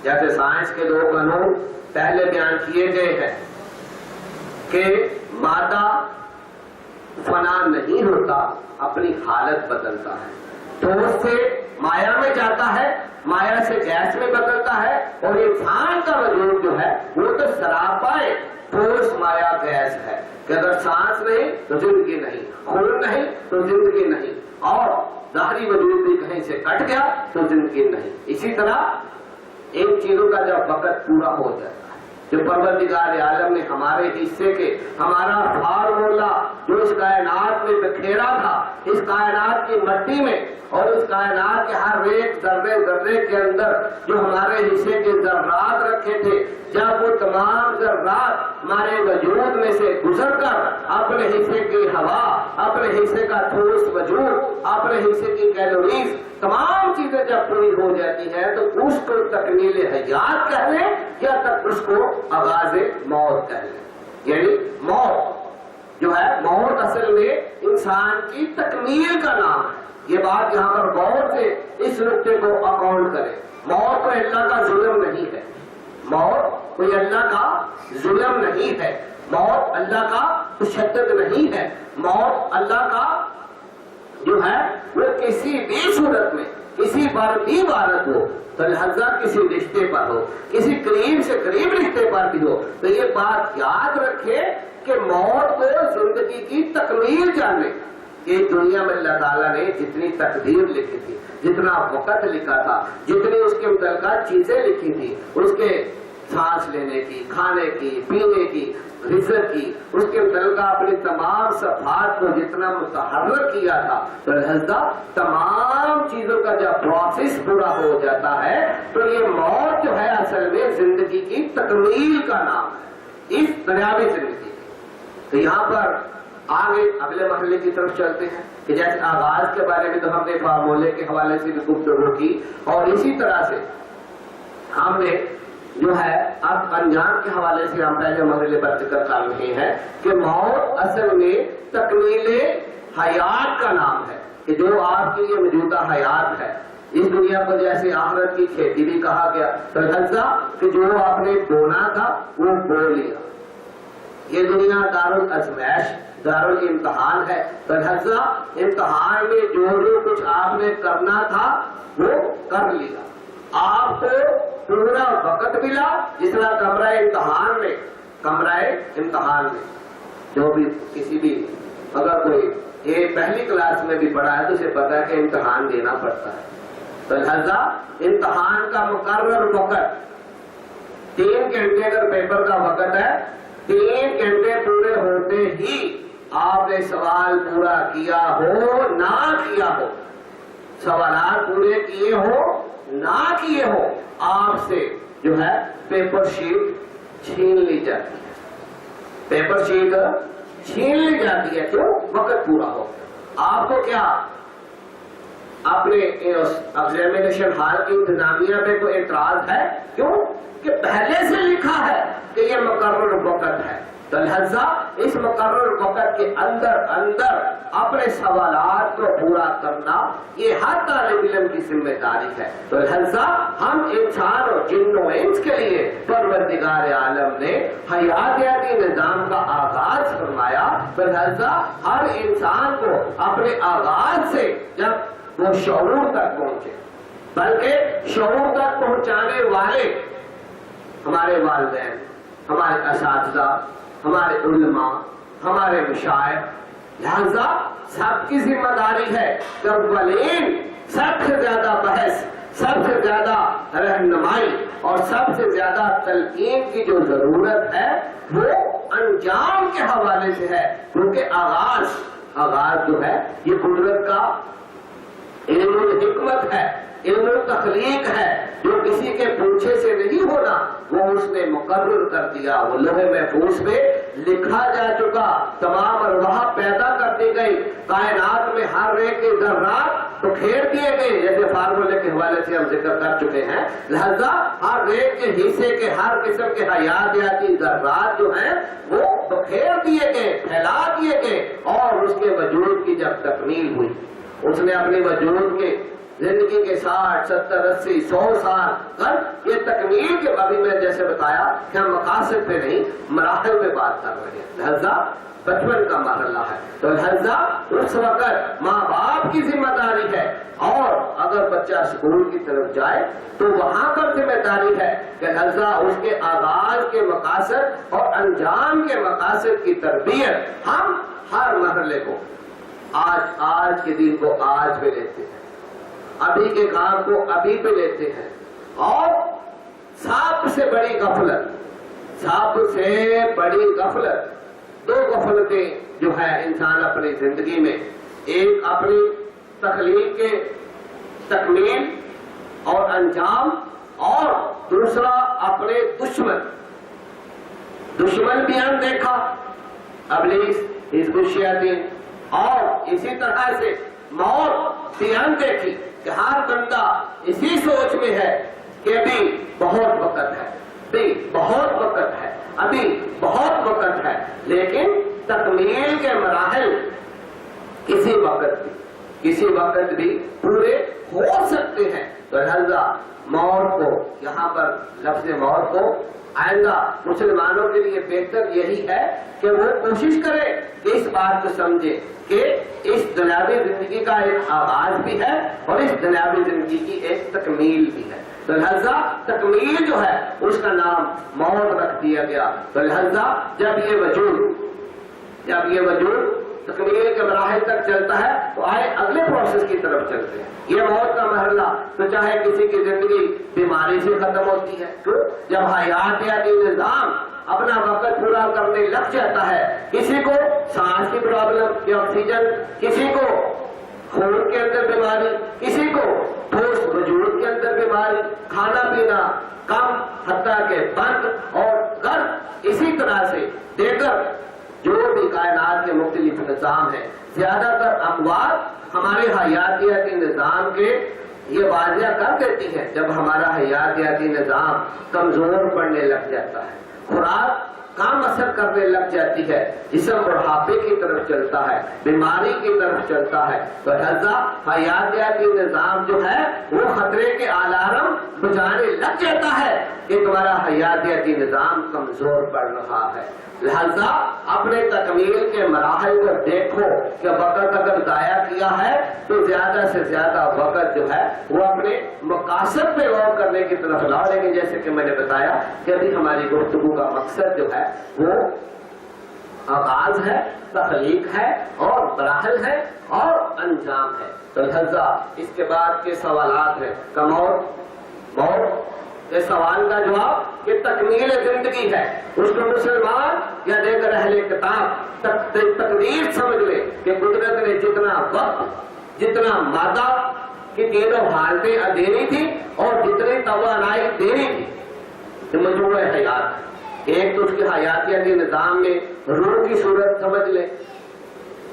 جیسے سائنس کے دو قانون پہلے بیان کیے گئے ہیں کہ مادہ فنا نہیں ہوتا، اپنی حالت بدلتا ہے، ٹھوس سے مایا میں جاتا ہے، مایا سے گیس میں بدلتا ہے، اور انسان کا وجود جو ہے وہ تو سراپا ٹھوس مایا گیس ہے کہ اگر سانس نہیں تو زندگی نہیں، خون نہیں تو زندگی نہیں، اور ظاہری وجود بھی کہیں سے کٹ گیا تو زندگی نہیں۔ اسی طرح ان چیزوں کا جب وقت پورا ہو جاتا ہے، جو پروردگار عالم نے ہمارے حصے کے ہمارا فارمولا جو اس کائنات میں بکھیرا تھا، اس کائنات کی مٹی میں اور اس کائنات کے ہر ایک ذرے ذرے کے اندر جو ہمارے حصے کے ذرات رکھے تھے، جب وہ تمام ذرات ہمارے وجود میں سے گزر کر اپنے حصے کی ہوا، اپنے حصے کا ٹھوس وجود، اپنے حصے کی کیلوریز، تمام چیزیں جب پوری ہو جاتی ہیں تو اس کو تکمیل حیات کہہ لیں یا تک اس کو آغاز موت کہہ لیں۔ یعنی موت جو ہے، موت اصل میں انسان کی تکمیل کا نام ہے۔ یہ بات یہاں پر غور سے اس نقطے کو اکاؤنٹ کرے، موت کوئی اللہ کا ظلم نہیں ہے، موت کوئی اللہ کا ظلم نہیں ہے، موت اللہ کا تشدد نہیں ہے، موت اللہ کا جو ہے وہ کسی بھی صورت میں کسی پر بھی عبارت ہو تو لہذا کسی رشتے پر ہو، کسی قریب سے قریب رشتے پر بھی ہو، تو یہ بات یاد رکھے کہ موت کو زندگی کی تکمیل جاننے کہ دنیا میں اللہ تعالیٰ نے جتنی تقدیر لکھی تھی، جتنا وقت لکھا تھا، جتنی اس کے متعلقہ چیزیں لکھی تھی، اس کے سانس لینے کی، کھانے کی، پینے کی، رزق کی، اس کے متعلقہ اپنی تمام صفات کو جتنا متحرک کیا تھا، تو لہذا تمام چیزوں کا جب پروسیس پورا ہو جاتا ہے تو یہ موت جو ہے اصل میں زندگی کی تکمیل کا نام ہے، اس دنیاوی زندگی۔ تو یہاں پر آگے اگلے مرحلے کی طرف چلتے ہیں کہ جیسے آغاز کے بارے میں تو ہم نے فارمولے کے حوالے سے بھی گفتگو کی، اور اسی طرح سے ہم نے جو ہے اب انجام کے حوالے سے ہم پہلے مرحلے پر ذکر کر رہے ہیں کہ موت اصل میں تکمیل حیات کا نام ہے، کہ جو آپ کے لیے موجودہ حیات ہے، اس دنیا کو جیسے آخرت کی کھیتی بھی کہا گیا، تو لہذا کہ جو آپ نے بونا تھا وہ بو لیا۔ یہ دنیا دارالازمائش، دارالامتحان ہے، تو لہذا امتحان میں جو کچھ آپ نے کرنا تھا وہ کر لیا، آپ کو پورا وقت ملا، جس طرح کمرہ امتحان میں جو بھی کسی بھی اگر کوئی یہ پہلی کلاس میں بھی پڑھا ہے تو اسے پتا ہے کہ امتحان دینا پڑتا ہے، تو لہذا امتحان کا مقرر وقت 3 گھنٹے اگر پیپر کا وقت ہے، 3 گھنٹے پورے ہوتے ہی آپ نے سوال پورا کیا ہو نہ کیا ہو، سوالات پورے کیے ہو نہ کیے ہو، آپ سے جو ہے پیپر شیٹ چھین لی جاتی ہے، پیپر شیٹ چھین لی جاتی ہے، کیوں؟ وقت پورا ہو۔ آپ کو کیا اپنے ایگزامینیشن ہال کی انتظامیہ پہ کوئی اعتراض ہے؟ کیوں کہ پہلے سے لکھا ہے کہ یہ مقرر وقت ہے، تو لہذا اس مقرر وقت کے اندر اپنے سوالات کو پورا کرنا یہ ہر طالب علم کی ذمہ داری ہے۔ تو لہذا ہم انسان اور جن و انس کے لیے پروردگار عالم نے حیاتیاتی نظام کا آغاز فرمایا، تو لہذا ہر انسان کو اپنے آغاز سے جب وہ شعور تک پہنچے، بلکہ شعور تک پہنچانے والے ہمارے والدین، ہمارے اساتذہ، ہمارے علماء، ہمارے مشائخ۔ لہذا سب کی ذمہ داری ہے کہ اولین سب سے زیادہ بحث، سب سے زیادہ رہنمائی اور سب سے زیادہ تلقین کی جو ضرورت ہے وہ انجام کے حوالے سے ہے، کیونکہ آغاز جو ہے یہ قدرت کا علم الحکمت ہے، علم التخلیق ہے، جو کسی کے پوچھے سے نہیں ہونا، وہ اس نے مقرر کر دیا، وہ لوح محفوظ میں لکھا جا چکا، تمام ارواح پیدا کر دی گئی، کائنات میں ہر ایک کے ذرات تو کھیر دیے گئے جیسے فارمولے کے حوالے سے ہم ذکر کر چکے ہیں۔ لہذا ہر ایک کے حصے کے ہر قسم کے حیاتیاتی ذرات جو ہیں وہ بکھیر دیے گئے، پھیلا دیے گئے، اور اس کے وجود کی جب تکمیل ہوئی، اس نے اپنے وجود کے زندگی کے 60 70 80 100 سال کر یہ تکمیل کے ابھی میں جیسے بتایا کہ ہم مقاصد پہ نہیں مراحل پہ بات کر رہے ہیں، لہذا بچپن کا مرحلہ ہے، تو لہذا اس وقت ماں باپ کی ذمہ داری ہے، اور اگر بچہ اسکول کی طرف جائے تو وہاں پر ذمہ داری ہے کہ لہذا اس کے آغاز کے مقاصد اور انجام کے مقاصد کی تربیت ہم ہر مرحلے کو آج کے دن کو آج پہ لیتے ہیں، ابھی کے کام کو ابھی پہ لیتے ہیں، اور سب سے بڑی غفلت دو غفلتیں جو ہے انسان اپنی زندگی میں، ایک اپنی تخلیق کے تکمیل اور انجام، اور دوسرا اپنے دشمن بھی اندیکھا، ابلیس، حزب الشیاطین، اور اسی طرح سے موت بھی اندیکھی کہ ہر بندہ اسی سوچ میں ہے کہ ابھی بہت وقت ہے، ابھی بہت وقت ہے، لیکن تکمیل کے مراحل کسی وقت بھی پورے ہو سکتے ہیں، تو لہذا موت کو، یہاں پر لفظ موت کو آئندہ مسلمانوں کے لیے بہتر یہی ہے کہ وہ کوشش کرے کہ اس بات کو سمجھے کہ اس دنیاوی زندگی کا ایک آغاز بھی ہے اور اس دنیاوی زندگی کی ایک تکمیل بھی ہے، تو لہذا تکمیل جو ہے اس کا نام موت رکھ دیا گیا۔ تو لہذا جب یہ وجود تکمیل کے مراحل تک چلتا ہے تو آئے اگلے پروسیس کی طرف چلتے ہیں۔ یہ موت کا مرحلہ تو چاہے کسی کی زندگی بیماری سے ختم ہوتی ہے، تو جب حیاتیاتی نظام اپنا وقت پورا کرنے لگ جاتا ہے، کسی کو سانس کی پرابلم یا آکسیجن، کسی کو خون کے اندر بیماری، کسی کو ٹھوس وجود کے اندر بیماری، کھانا پینا کم حتیٰ کہ بند اور گرد، اسی طرح سے دیگر جو بھی کائنات کے مختلف نظام ہیں، زیادہ تر اموات ہمارے حیاتیاتی نظام کے یہ واضح کر دیتی ہے۔ جب ہمارا حیاتیاتی نظام کمزور پڑنے لگ جاتا ہے، خوراک کم اثر کرنے لگ جاتی ہے، جسم بڑھاپے کی طرف چلتا ہے، بیماری کی طرف چلتا ہے، تو لہذا حیاتیاتی نظام جو ہے وہ خطرے کے الارم بجانے لگ جاتا ہے کہ تمہارا حیاتیاتی نظام کمزور پڑ رہا ہے۔ لہذا اپنے تکمیل کے مراحل کو دیکھو کہ وقت اگر ضائع کیا ہے تو زیادہ سے زیادہ وقت جو ہے وہ اپنے مقاصد پہ غور کرنے کی طرف لاؤ، لیکن جیسے کہ میں نے بتایا کہ ابھی ہماری گفتگو کا مقصد جو ہے وہ آغاز ہے، تخلیق ہے، اور مراحل ہے اور انجام ہے۔ تو لہذا اس کے بعد کے سوالات ہیں کہ موت اس سوال کا جواب کہ تکمیل زندگی ہے، اس کو مسلمان یا دیگر اہل کتاب تقدیر سمجھ لے کہ قدرت نے جتنا وقت، جتنا مادہ کی تینوں حالتیں دینی تھی اور جتنی توانائی دینی تھی، تو مجموعہ حیات، ایک تو اس کے حیاتیاتی نظام میں روح کی صورت سمجھ لے،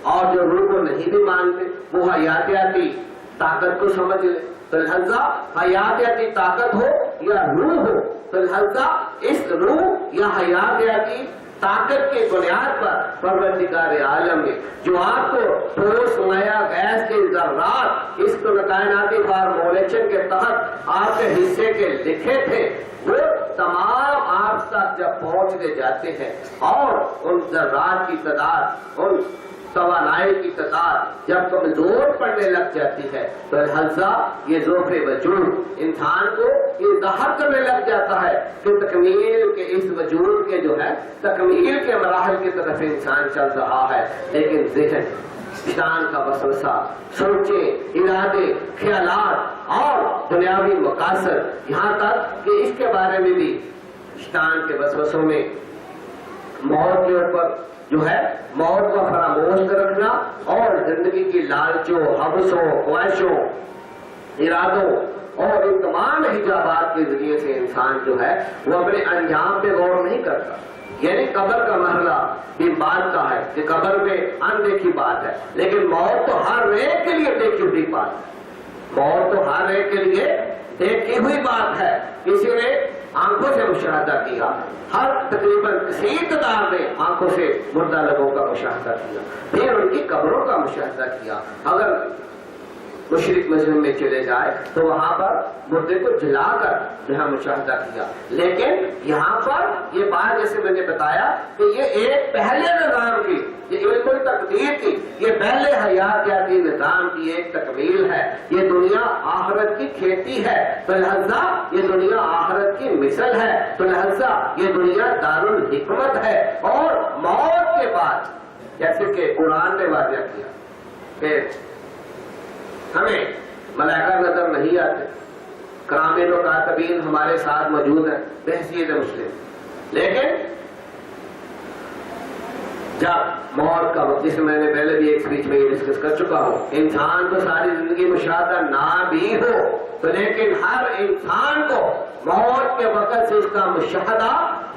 اور جو روح کو نہیں بھی مانتے وہ حیاتیاتی طاقت کو سمجھ لے، تو لہذا حیاتیاتی طاقت ہو یا روح ہو، تو لہذا اس روح یا حیاتیاتی طاقت کی بنیاد پر پروردگار عالم نے جو آپ کو ٹھوس مائع گیس کے ذرات اس کو کائناتی فارمولیشن کے تحت آپ کے حصے کے لکھے تھے، وہ تمام آپ تک جب پہنچتے جاتے ہیں اور ان ذرات کی تعداد، ان توانائی کی تعداد جب کمزور پڑنے لگ جاتی ہے تو الحظہ یہ ضعف وجود انسان کو یہ ظاہر کرنے لگ جاتا ہے کہ تکمیل کے اس وجود کے جو ہے تکمیل کے مراحل کی طرف انسان چل رہا ہے، لیکن ذہن شیطان کا وسوسہ، سوچے، ارادے، خیالات اور دنیاوی مقاصد، یہاں تک کہ اس کے بارے میں بھی شیطان کے وسوسوں میں موت کے اوپر جو ہے موت کو فراموش کر رکھنا اور زندگی کی لالچوں، حوثوں، خواہشوں، ارادوں اور ان تمام حجابات کے ذریعے سے انسان جو ہے وہ اپنے انجام پہ غور نہیں کرتا۔ یعنی قبر کا مرحلہ بھی بات کا ہے کہ قبر میں اندیکھی بات ہے، لیکن موت تو ہر ایک کے لیے دیکھی ہوئی بات ہے، موت تو ہر ایک کے لیے دیکھی ہوئی بات ہے۔ کسی نے آنکھوں سے مشاہدہ کیا، ہر تقریباً کثیر تعداد نے آنکھوں سے مردہ لوگوں کا مشاہدہ کیا، پھر ان کی قبروں کا مشاہدہ کیا۔ اگر مشرق مذہب میں چلے جائے تو وہاں پر مردے کو جلا کر جو ہے مشاہدہ کیا، لیکن یہاں پر یہ بات جیسے میں نے بتایا کہ یہ ایک پہلے نظام کی، یہ علم التقدیر کی، یہ پہلے حیاتیاتی نظام کی ایک تکمیل ہے۔ یہ دنیا آخرت کی کھیتی ہے، تو لہذا یہ دنیا آخرت کی مثل ہے، تو لہذا یہ دنیا دارالحکمت ہے۔ اور موت کے بعد جیسے کہ قرآن نے واضح کیا کہ ہمیں ملائکہ نظر نہیں آتے، کرامین و کاتبین ہمارے ساتھ موجود ہیں بحیثیت مسلم، لیکن جب موت کا وقت، جسے میں نے پہلے بھی ایک سپیچ میں یہ ڈسکس کر چکا ہوں، انسان کو ساری زندگی مشاہدہ نہ بھی ہو تو لیکن ہر انسان کو موت کے وقت سے اس کا مشاہدہ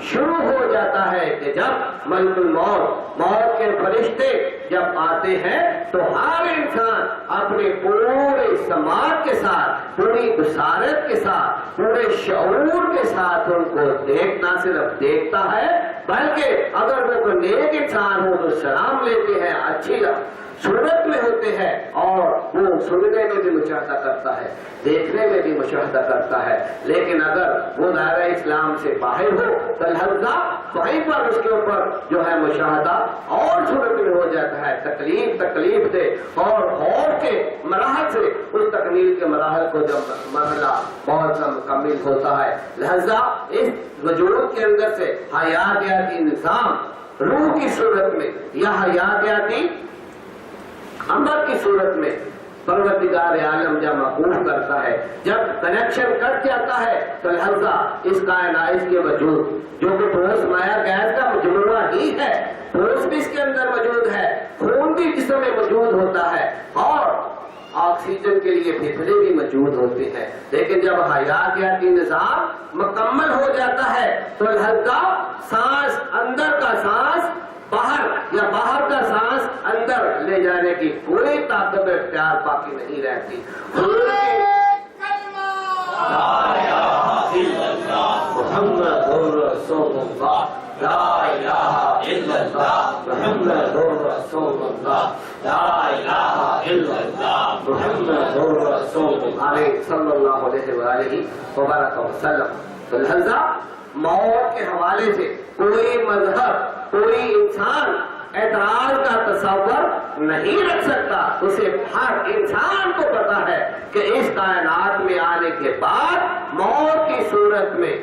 شروع ہو جاتا ہے کہ جب ملک الموت، موت کے فرشتے جب آتے ہیں تو ہر انسان اپنے پورے سماج کے ساتھ، پوری بصارت کے ساتھ، پورے شعور کے ساتھ ان کو نہ صرف دیکھتا ہے بلکہ اگر وہ کوئی نیک انسان ہو تو سلام لیتے ہیں، اچھی صورت میں ہوتے ہیں، اور وہ سننے میں بھی مشاہدہ کرتا ہے، دیکھنے میں بھی مشاہدہ کرتا ہے۔ لیکن اگر وہ دائرہ اسلام سے باہر ہو تو لہذا وہیں پر اس کے اوپر جو ہے مشاہدہ اور صورت میں ہو جاتا ہے، تکلیف دے اور خوف کے مراحل سے اس تکمیل کے مراحل کو جب مرحلہ بہت سا مکمل ہوتا ہے، لہذا اس وجود کے اندر سے حیاتیاتی نظام روح کی صورت میں یا حیاتیاتی عمل کی صورت میں پروردگار عالم جب موقوف کرتا ہے، جب کنیکشن کٹ جاتا ہے تو لہذا اس کائنات، اس کے وجود جو کہ ٹھوس مایا گیس کا مجموعہ ہی ہے، ٹھوس بھی اس کے اندر موجود ہے، خون بھی جسم میں موجود ہوتا ہے اور آکسیجن کے لیے پھیپھڑے بھی موجود ہوتے ہیں، لیکن جب حیاتیاتی نظام مکمل ہو جاتا ہے تو لہذا سانس اندر کا سانس باہر یا باہر کا سانس اندر لے جانے کی کوئی طاقت اختیار باقی نہیں رہتی۔ محمد رسول اللہ، لا الہ الا اللہ، محمد رسول اللہ، لا الہ الا اللہ، محمد رسول اللہ صلی اللہ علیہ وآلہ وبارک وسلم۔ تو لہذا موت کے حوالے سے کوئی مذہب، کوئی انسان اعتراض کا تصور نہیں رکھ سکتا۔ اسے ہر انسان کو پتا ہے کہ اس کائنات میں آنے کے بعد موت کی صورت میں،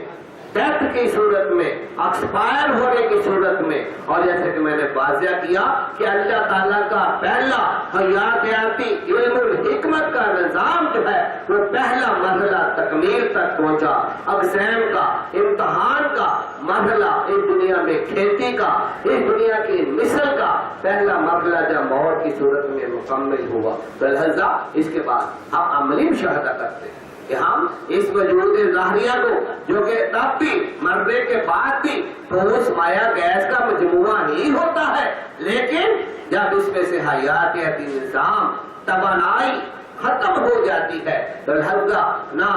ڈیتھ کی صورت میں، ایکسپائر ہونے کی صورت میں، اور جیسے کہ میں نے واضح کیا کہ اللہ تعالیٰ کا پہلا حیاتیاتی علم الحکمت کا نظام جو ہے وہ پہلا مرحلہ تکمیل تک پہنچا۔ اقسام کا، امتحان کا مرحلہ، اس دنیا میں کھیتی کا، اس دنیا کی مثل کا پہلا مرحلہ جب موت کی صورت میں مکمل ہوا تو لہذا اس کے بعد ہم عملی مشاہدہ کرتے ہیں کہ ہم اس وجود ظاہریہ کو جو کہ تب بھی مرنے کے بعد بھی ٹھوس مایا گیس کا مجموعہ ہی ہوتا ہے، لیکن جب اس میں سے حیاتیاتی نظام، توانائی ختم ہو جاتی ہے تو لہذا نہ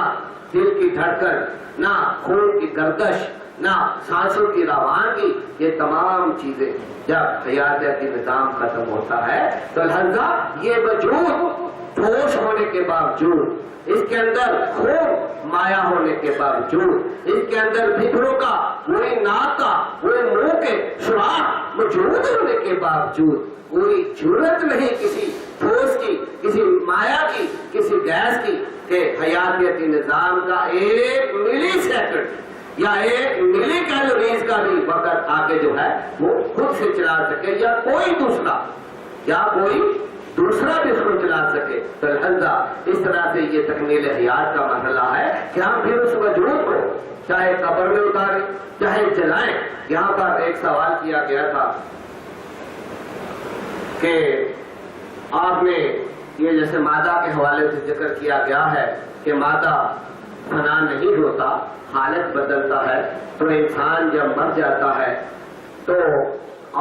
دل کی دھڑکن، نہ خون کی گردش، نہ سانسوں کی روانگی، یہ تمام چیزیں جب حیاتیاتی نظام ختم ہوتا ہے تو لہذا یہ وجود ٹھوس ہونے کے باوجود، اس کے اندر خون مایا ہونے کے باوجود، اس کے اندر پھپھڑوں کا، وہی ناک کا، وہی منہ کے سوراخ موجود ہونے کے باوجود کوئی ضرورت نہیں کسی ٹھوس کی، کسی مایا کی، کسی گیس کی کہ حیاتیاتی نظام کا ایک ملی سیکنڈ یا ایک ملی کیلوریز کا بھی وقت آگے جو ہے وہ خود سے چلا سکے یا کوئی دوسرا بھی اس کو چلا سکے۔ تو لہذا اس طرح سے یہ تکمیل حیات کا مسئلہ ہے کہ ہم پھر اس وجود کو چاہے قبر میں اتاریں چاہے جلائیں۔ یہاں پر ایک سوال کیا گیا تھا کہ آپ نے یہ جیسے مادہ کے حوالے سے ذکر کیا گیا ہے کہ مادہ فنا نہیں ہوتا، حالت بدلتا ہے، تو انسان جب مر جاتا ہے تو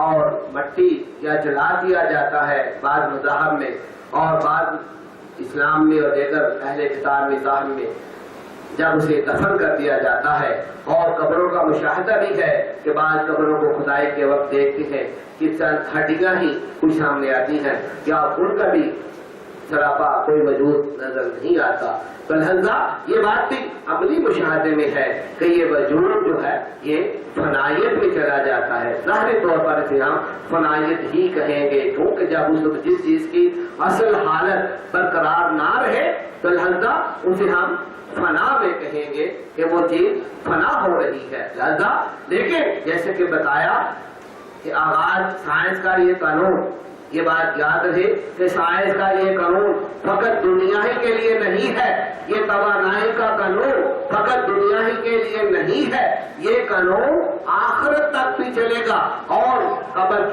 اور مٹی یا جلا دیا جاتا ہے بعض مذاہب میں اور بعض اسلام میں اور دیگر اہل کتاب مذاہب میں، جب اسے دفن کر دیا جاتا ہے اور قبروں کا مشاہدہ بھی ہے کہ بعض قبروں کو کھدائی کے وقت دیکھتے ہیں کہ چند ہڈیاں ہی کچھ سامنے آتی ہیں، کیا ان کا بھی سراپا کوئی وجود نظر نہیں آتا۔ تو لہذا یہ بات بھی عملی مشاہدے میں ہے کہ یہ وجود جو ہے یہ فنائیت میں چلا جاتا ہے۔ ظاہری طور پر اسے ہم فنائیت ہی کہیں گے، کیونکہ جب اس وقت جس چیز کی اصل حالت برقرار نہ رہے تو لہذا اسے ہم فنا میں کہیں گے کہ وہ چیز فنا ہو رہی ہے۔ لہذا لیکن جیسے کہ بتایا کہ آغاز سائنس کا یہ قانون، یہ بات یاد رہے کہ سائنس کا یہ قانون فقط دنیا ہی کے لیے نہیں ہے، یہ توانائی کا قانون فقط دنیا ہی کے لیے نہیں ہے، یہ قانون آخرت تک بھی چلے گا۔ اور قبر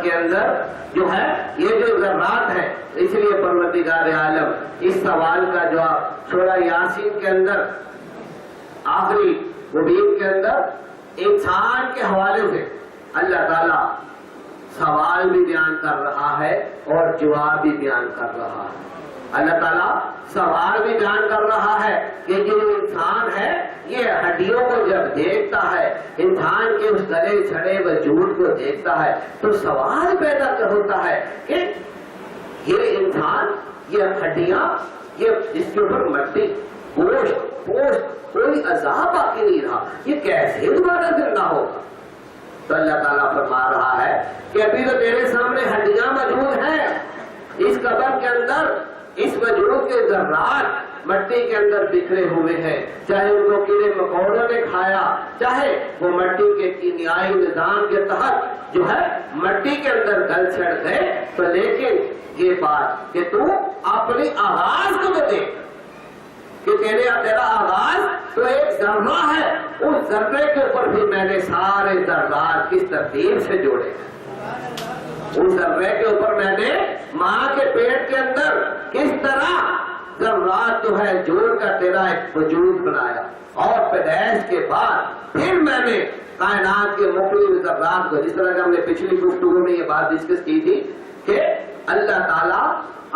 کے اندر جو ہے یہ جو ذرات ہیں، اس لیے پروردگار عالم اس سوال کا جواب سورہ یاسین کے اندر آخری مبین کے اندر انسان کے حوالے سے اللہ تعالیٰ سوال بھی بیان کر رہا ہے اور جواب بھی بیان کر رہا ہے۔ اللہ تعالیٰ سوال بھی بیان کر رہا ہے کہ جو انسان ہے یہ ہڈیوں کو جب دیکھتا ہے، انسان کے اس گلے سڑے وجود کو دیکھتا ہے تو سوال پیدا ہوتا ہے کہ یہ انسان، یہ ہڈیاں، یہ جس کے اوپر مٹی، گوشت، کوئی عذاب باقی نہیں رہا، یہ کیسے دوبارہ زندہ ہوگا؟ تو اللہ تعالیٰ فرما رہا ہے کہ ابھی تو تیرے سامنے ہڈیاں موجود ہیں، اس قبر کے اندر اس وجود کے ذرات مٹی کے اندر بکھرے ہوئے ہیں، چاہے ان کو کیڑے مکوڑوں نے کھایا، چاہے وہ مٹی کے کیمیائی نظام کے تحت جو ہے مٹی کے اندر گل چھڑ گئے۔ تو لیکن یہ بات کہ تو اپنے آغاز کو تو دیکھ کہ تیرا آغاز تو ایک ذرہ ہے، اس ذرے کے اوپر بھی میں نے سارے ذرات کس ترتیب سے جوڑے ہیں، اس ذرے کے اوپر میں نے ماں کے پیٹ کے اندر کس طرح ذرات جو ہے جوڑ کر تیرا ایک وجود بنایا، اور پیدائش کے بعد پھر میں نے کائنات کے مختلف ذرات کو، جس طرح کہ ہم نے پچھلی گفتگو میں یہ بات ڈسکس کی تھی کہ اللہ تعالیٰ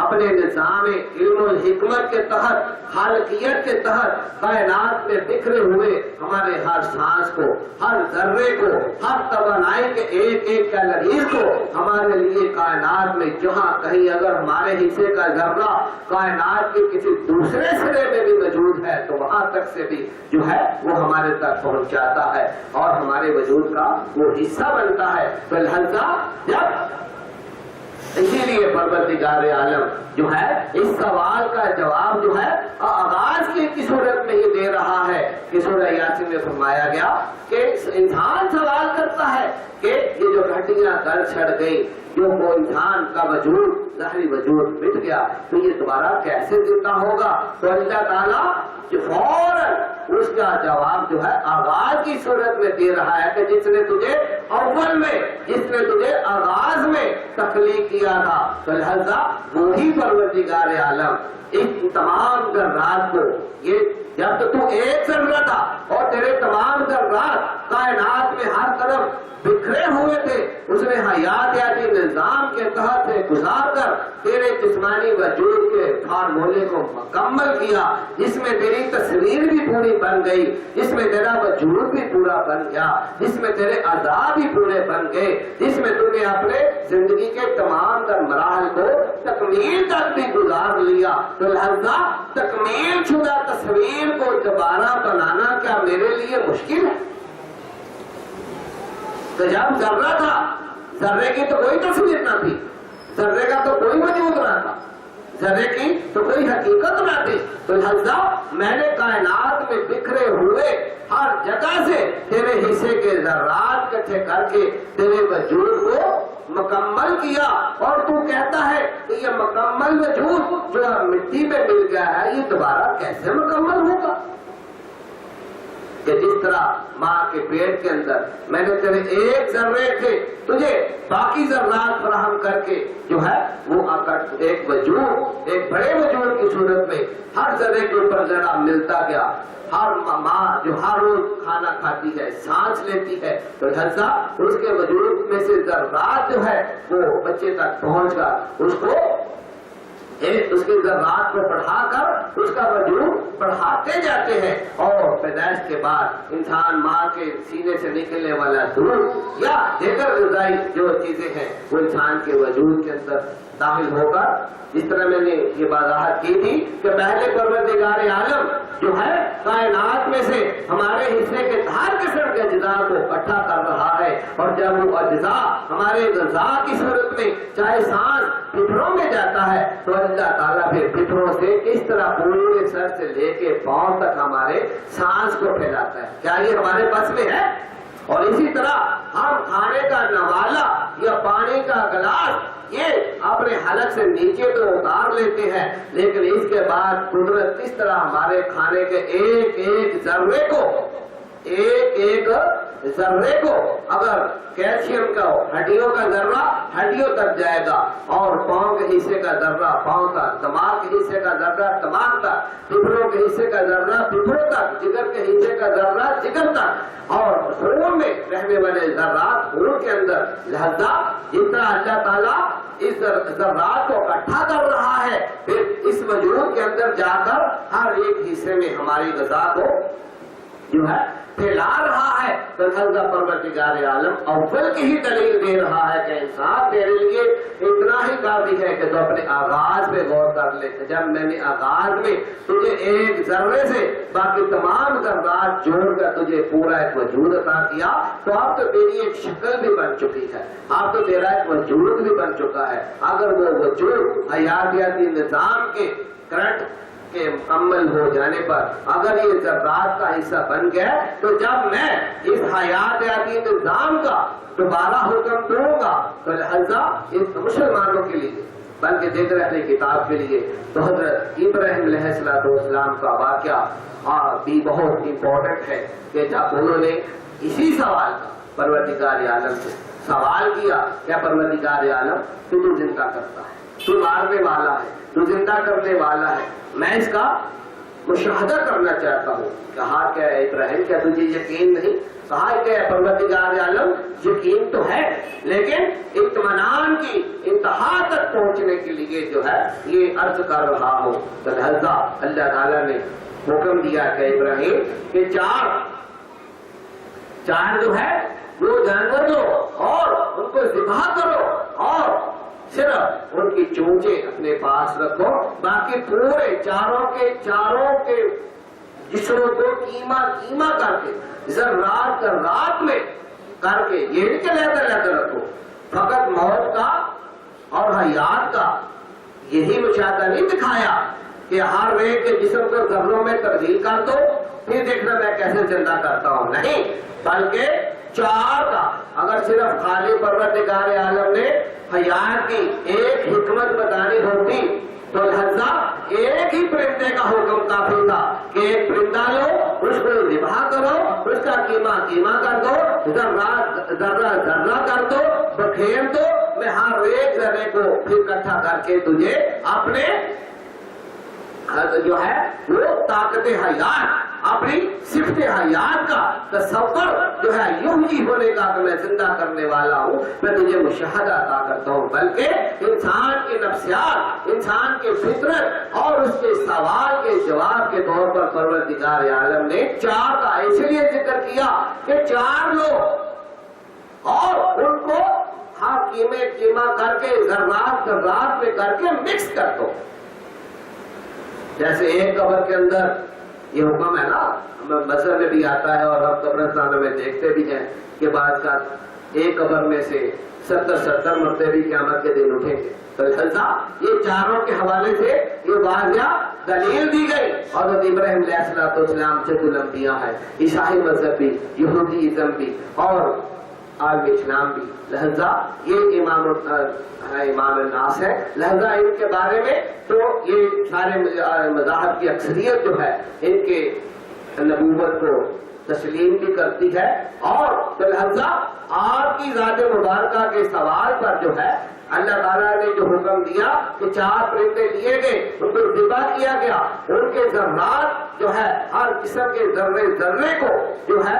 اپنے نظام علم و حکمت کے تحت، خالقیت کے تحت کائنات میں بکھرے ہوئے ہمارے ہر سانس کو، ہر ذرے کو، ہر توانائی کے ایک ایک کیلوریز کو ہمارے لیے کائنات میں جہاں کہیں اگر ہمارے حصے کا ذرہ کائنات کے کسی دوسرے سرے میں بھی موجود ہے تو وہاں تک سے بھی جو ہے وہ ہمارے تک پہنچاتا ہے اور ہمارے وجود کا وہ حصہ بنتا ہے۔ تو لہذا جب اسی لیے پروردگار عالم جو ہے اس سوال کا جواب جو ہے آغاز کی صورت میں ہی دے رہا ہے کہ سورہ یاسین میں فرمایا گیا کہ انسان سوال کرتا ہے کہ یہ جو ہڈیاں گل چھڑ گئی، جو وہ انسان کا وجود، ظاہری وجود مٹ گیا، تو یہ دوبارہ کیسے زندہ ہوگا؟ تو اللہ تعالیٰ جو فوراً اس کا جواب جو ہے آغاز کی صورت میں دے رہا ہے کہ جس نے تجھے اول میں، جس نے تجھے آغاز میں تخلیق کیا تھا، تو لہذا وہی پروردگار عالم اس تمام ذرات کو، یہ جب تو ایک ذرہ تھا اور تیرے تمام ذرات کائنات میں ہر طرف بکھرے ہوئے تھے، اس نے حیاتیاتی نظام کے تحت سے گزار کر تیرے جسمانی وجود کے فارمولے کو مکمل کیا، جس میں تیری تصویر بھی پوری بن گئی، جس میں تیرا وجود بھی پورا بن گیا، جس میں تیرے اعضاء بھی پورے بن گئے، جس میں تم نے اپنے زندگی کے تمام تر مراحل کو تکمیل تک بھی گزار لیا۔ تو لہذا تکمیل شدہ تصویر کو دوبارہ بنانا کیا میرے لیے مشکل ہے؟ تو جب ذرہ تھا، ذرے کی تو کوئی تصویر نہ تھی، ذرے کا تو کوئی وجود نہ تھا، ذرے کی تو کوئی حقیقت نہ تھی. تو لہذا میں نے کائنات میں بکھرے ہوئے ہر جگہ سے تیرے حصے کے ذرات اکٹھے کر کے تیرے وجود کو مکمل کیا. اور تو کہتا ہے کہ یہ مکمل وجود جو مٹی میں مل گیا ہے یہ دوبارہ کیسے مکمل ہوگا؟ کہ جس طرح ماں کے پیٹ کے اندر میں نے تیرے ایک ذرے سے تجھے باقی ذرات فراہم کر کے جو ہے وہ ایک وجود، ایک بڑے وجود کی صورت میں ہر ذرے کے اوپر ذرا ملتا گیا. ہر ماں جو ہر روز کھانا کھاتی ہے، سانس لیتی ہے، تو لہذا اس کے وجود میں سے ذرات جو ہے وہ بچے تک پہنچ کر اس کے ذرات کو پڑھا کر اس کا وجود پڑھاتے جاتے ہیں. اور پیدائش کے بعد انسان ماں کے سینے سے نکلنے والا دودھ یا دیگر غذائی جو چیزیں ہیں وہ انسان کے وجود کے اندر داخل ہو کر، جس طرح میں نے یہ وضاحت کی تھی کہ پہلے پروردگار عالم جو ہے کائنات میں سے ہمارے حصے کے ہر قسم کے اجزاء کو اکٹھا کر رہا ہے. اور جب وہ اجزاء ہمارے غذا کی صورت میں چاہے سانس پھپھڑوں میں جاتا ہے تو اللہ تعالیٰ پھر پھپھڑوں سے اس طرح پورے سر سے لے کے پاؤں تک ہمارے سانس کو پھیلاتا ہے. کیا یہ ہمارے بس میں ہے؟ اور اسی طرح ہم کھانے کا نوالا یا پانی کا گلاس یہ اپنے حلق سے نیچے تو اتار لیتے ہیں، لیکن اس کے بعد قدرت اس طرح ہمارے کھانے کے ایک ایک ذرے کو اگر کیلشیم کا ہڈیوں کا ذرہ ہڈیوں تک جائے گا، اور پاؤں کے حصے کا ذرہ پاؤں تک، دماغ کے حصے کا ذرہ دماغ تک، پھپھڑوں کے حصے کا ذرہ پھپھڑوں تک، جگر کے حصے کا ذرہ جگر تک، اور خون میں رہنے والے ذرات خون کے اندر. لہذا جس طرح اللہ تعالیٰ اس ذرات کو اکٹھا کر رہا ہے، پھر اس وجود کے اندر جا کر ہر ایک حصے میں ہماری غذا کو جو ہے پھیلا رہا ہے. تو لہذا پروردگار عالم اول کی ہی دلیل دے رہا ہے کہ انسان تیرے لیے اتنا ہی کافی ہے کہ تو اپنے آغاز پہ غور کر لے. جب میں نے آغاز میں تجھے ایک ذرے سے باقی تمام ذرات جوڑ کر تجھے پورا ایک وجود عطا کیا، تو اب تو تیری ایک شکل بھی بن چکی ہے، اب تو تیرا ایک وجود بھی بن چکا ہے. اگر وہ وجود حیاتیاتی نظام کے کرنٹ کے مکمل ہو جانے پر اگر یہ ذرات کا حصہ بن گیا، تو جب میں اس حیاتیاتی نظام کا دوبارہ حکم دوں گا تو لہذا اس مسلمانوں کے لیے بلکہ دیگر اہل کتاب کے لیے تو حضرت ابراہیم علیہ السلام کا واقعہ بھی بہت امپورٹنٹ ہے کہ جب انہوں نے اسی سوال کا پروردگار عالم سے سوال کیا، کیا پروردگار عالم تو زندہ کرتا ہے، تو مارنے والا ہے، تو زندہ کرنے والا ہے، میں اس کا مشاہدہ کرنا چاہتا ہوں. کہا کیا ابراہیم کیا تجھے یقین نہیں؟ کہا کہ پروردگار عالم یقین تو ہے، لیکن اطمینان کی انتہا تک پہنچنے کے لیے جو ہے یہ عرض کر رہا ہوں. تو لہذا اللہ تعالیٰ نے حکم دیا کہ ابراہیم کہ چار جو ہے وہ جانور لو اور ان کو ذبح کرو، اور صرف ان کی چونچیں اپنے پاس رکھو، باقی پورے چاروں کے جسموں کو کیما کر کے ذرات میں کر کے یہ نہیں کہ لہذا رکھو. فقط موت کا اور حیات کا یہی مشاہدہ نہیں دکھایا کہ ہر ایک کے جسم کو ذروں میں تبدیل کر دو پھر دیکھنا میں کیسے زندہ کرتا ہوں، نہیں، بلکہ چار کا. اگر صرف خالی پروردگار عالم نے حیات کی ایک حکمت بتانی ہوتی تو لہذا ایک ہی پرندے کا حکم کافی تھا کہ ایک پرندہ لو، اس کو ذبح کرو، اس کا کیما کر دو، ذرہ کر دو، بکھیر دو، میں ہر ایک ذرے کو پھر اکٹھا کر کے تجھے اپنے جو ہے وہ طاقت حیات، اپنی صفت حیات کا تصور جو ہے یوں ہی ہونے کا کہ میں زندہ کرنے والا ہوں، میں تجھے مشاہدہ عطا کرتا ہوں. بلکہ انسان کی نفسیات، انسان کی فطرت اور اس کے سوال کے جواب کے طور پر پروردگار عالم نے چار کا اس لیے ذکر کیا کہ چار لوگ اور ان کو کیما کر کے ذرات میں کر کے مکس کر دو. جیسے ایک قبر کے اندر یہ حکم ہے نا، مذہب میں بھی آتا ہے اور ہم قبرستانوں میں دیکھتے بھی ہیں کہ بعض کا ایک قبر میں سے 70 مرتبہ بھی قیامت کے دن اٹھیں گے. تو لہذا یہ چاروں کے حوالے سے یہ واضح دلیل دی گئی. حضرت ابراہیم علیہ السلام جد الانبیاء ہے، عیسائی مذہب بھی، یہودی ازم بھی اور عالم اسلام بھی. لہذا یہ امام الناس ہے. لہذا ان کے بارے میں تو یہ سارے مذاہب کی اکثریت جو ہے ان کے نبوت کو تسلیم بھی کرتی ہے. اور لہذا آپ کی ذات مبارکہ کے سوال پر جو ہے اللہ تعالیٰ نے جو حکم دیا کہ 4 پرندے لیے گئے، ان کو ذبح کیا گیا، ان کے ذرات جو ہے ہر قسم کے ذرے کو جو ہے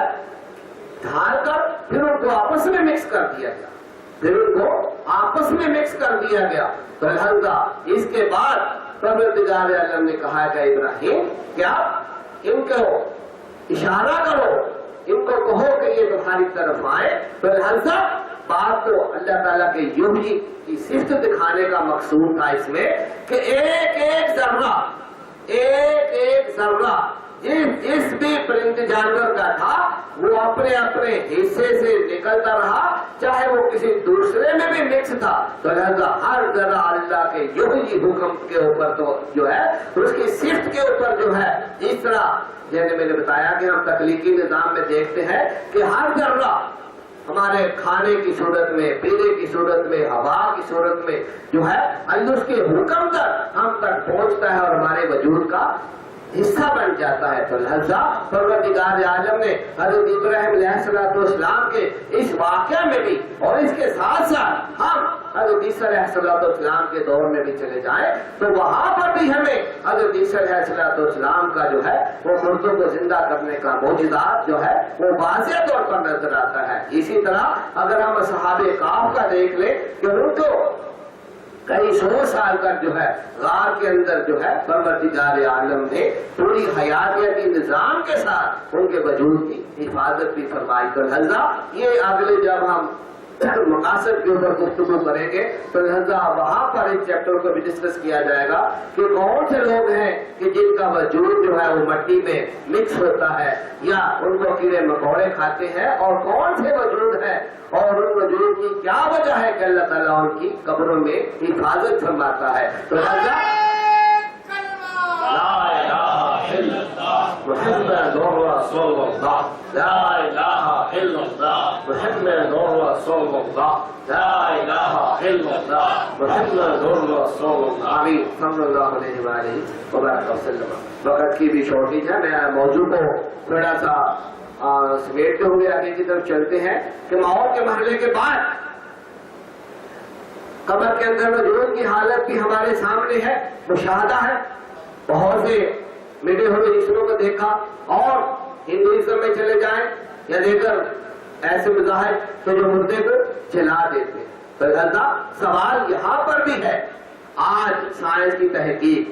ڈھال کر پھر ان کو آپس میں مکس کر دیا گیا. تو لہذا اس کے بعد پروردگار عالم نے کہا کہ ابراہیم کیا ان کو اشارہ کرو، ان کو کہو کہ یہ تمہاری طرف آئے. تو لہذا بات تو اللہ تعالیٰ کے یوہی کی صفت دکھانے کا مقصود تھا اس میں کہ ایک ایک ذرہ جس بھی پرند جانور کا تھا وہ اپنے اپنے حصے سے نکلتا رہا، چاہے وہ کسی دوسرے میں بھی مکس تھا. تو لہذا ہر ذرہ اللہ کے یوہی حکم کے اوپر تو جو ہے اس کی صفت کے اوپر جو ہے اس طرح جیسے میں نے بتایا کہ ہم تخلیقی نظام میں دیکھتے ہیں کہ ہر ذرہ ہمارے کھانے کی صورت میں، پینے کی صورت میں، ہوا کی صورت میں جو ہے اللہ اس کے حکم تک ہم تک پہنچتا ہے اور ہمارے وجود کا حصہ بن جاتا ہے. تو لہذا پروردگار عالم نے حضرت ابراہیم علیہ السلام کے اس واقعہ میں بھی اور اس کے ساتھ ساتھ ہم حضرت عیسیٰ علیہ السلام کے دور میں بھی چلے جائیں تو وہاں پر بھی ہمیں حضرت عیسیٰ علیہ السلام کا جو ہے وہ مردوں کو زندہ کرنے کا معجزات جو ہے وہ واضح طور پر نظر آتا ہے. اسی طرح اگر ہم اصحاب کہف کا دیکھ لیں کہ ان کو کئی 100 سال تک جو ہے غار کے اندر جو ہے پروردگار عالم نے پوری حیاتیاتی نظام کے ساتھ ان کے وجود کی حفاظت بھی فرمائی. تو لہذا یہ اگلے جب ہم مقاصد کے اوپر گفتگو کریں گے تو لہذا وہاں پر اس چیپٹر کو بھی ڈسکس کیا جائے گا کہ کون سے لوگ ہیں کہ جن کا وجود جو ہے وہ مٹی میں مکس ہوتا ہے یا ان کو کیڑے مکوڑے کھاتے ہیں، اور کون سے وجود ہیں اور ان وجود کی کیا وجہ ہے کہ اللہ تعالیٰ ان کی قبروں میں حفاظت فرماتا ہے. تو لہذا لا الہ الا اللہ محمد رسول اللہ، لا الہ الا اللہ محمد رسول اللہ، لا الہ الا اللہ محمد رسول اللہ. آمین صلی اللہ علیہ وآلہ وبارک وسلم. وقت کی بھی شارٹیج ہے، میں موضوع کو تھوڑا سا سمیٹتے ہوئے آگے کی طرف چلتے ہیں کہ موت کے مرحلے کے بعد قبر کے اندر وجود کی حالت بھی ہمارے سامنے ہے، مشاہدہ ہے. بہت سے مٹے ہوئے جسموں کو دیکھا، اور ہندوازم میں چلے جائیں یا دیکھر ایسے مذاہب تو جو مردے کو جلا دیتے. تو لہذا سوال یہاں پر بھی ہے، آج سائنس کی تحقیق،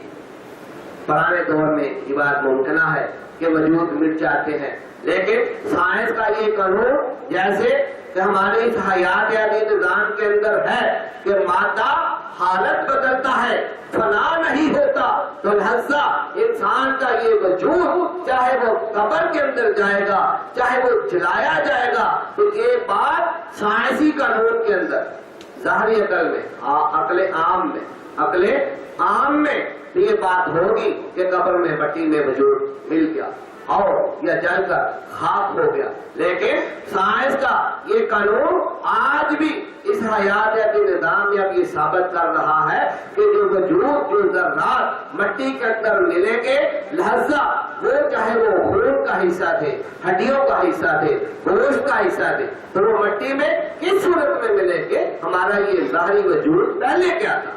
پرانے دور میں یہ بات ممکنہ ہے کہ وجود مٹ جاتے ہیں، لیکن سائنس کا یہ قانون جیسے کہ ہمارے اس حیاتیاتی نظام کے اندر ہے کہ مادہ حالت بدلتا ہے، فنا نہیں ہوتا. تو لہذا انسان کا یہ وجود چاہے وہ قبر کے اندر جائے گا، چاہے وہ جلایا جائے گا، تو یہ بات سائنسی قانون کے اندر ظاہری عقل میں، عقل عام میں یہ بات ہوگی کہ قبر میں مٹی میں وجود مل گیا اور یا جل کر خاک ہو گیا. لیکن سائنس کا یہ قانون آج بھی اس حیاتیاتی نظام میں اب یہ ثابت کر رہا ہے کہ جو وجود، جو ذرات مٹی کے اندر ملیں گے، لہذا وہ چاہے وہ خون کا حصہ تھے، ہڈیوں کا حصہ تھے، گوشت کا حصہ تھے، تو وہ مٹی میں کس صورت میں ملیں گے؟ ہمارا یہ ظاہری وجود پہلے کیا تھا؟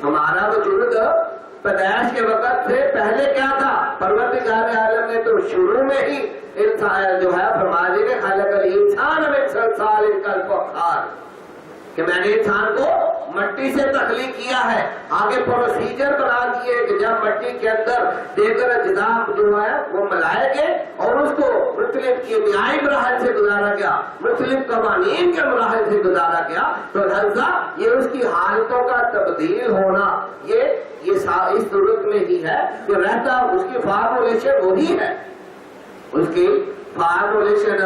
ہمارا وجود پیدائش کے وقت سے پہلے کیا تھا؟ پروردگار عالم نے تو شروع میں ہی انسان جو ہے فرما دیا خالق الانسان من صلصال کالفخار کہ میں نے انسان کو مٹی سے تخلیق کیا ہے. آگے پروسیجر بنا دیے کہ جب مٹی کے اندر دیگر اجزاء جو ہے وہ ملائے گئے اور اس کو مختلف کیمیائی مراحل سے گزارا گیا، مختلف قوانین کے مراحل سے گزارا گیا. تو لہذا یہ اس کی حالتوں کا تبدیل ہونا یہ اس صورت میں ہی ہے کہ رہتا اس کی فارمولیشن وہی ہے، اس کی فارمولیشن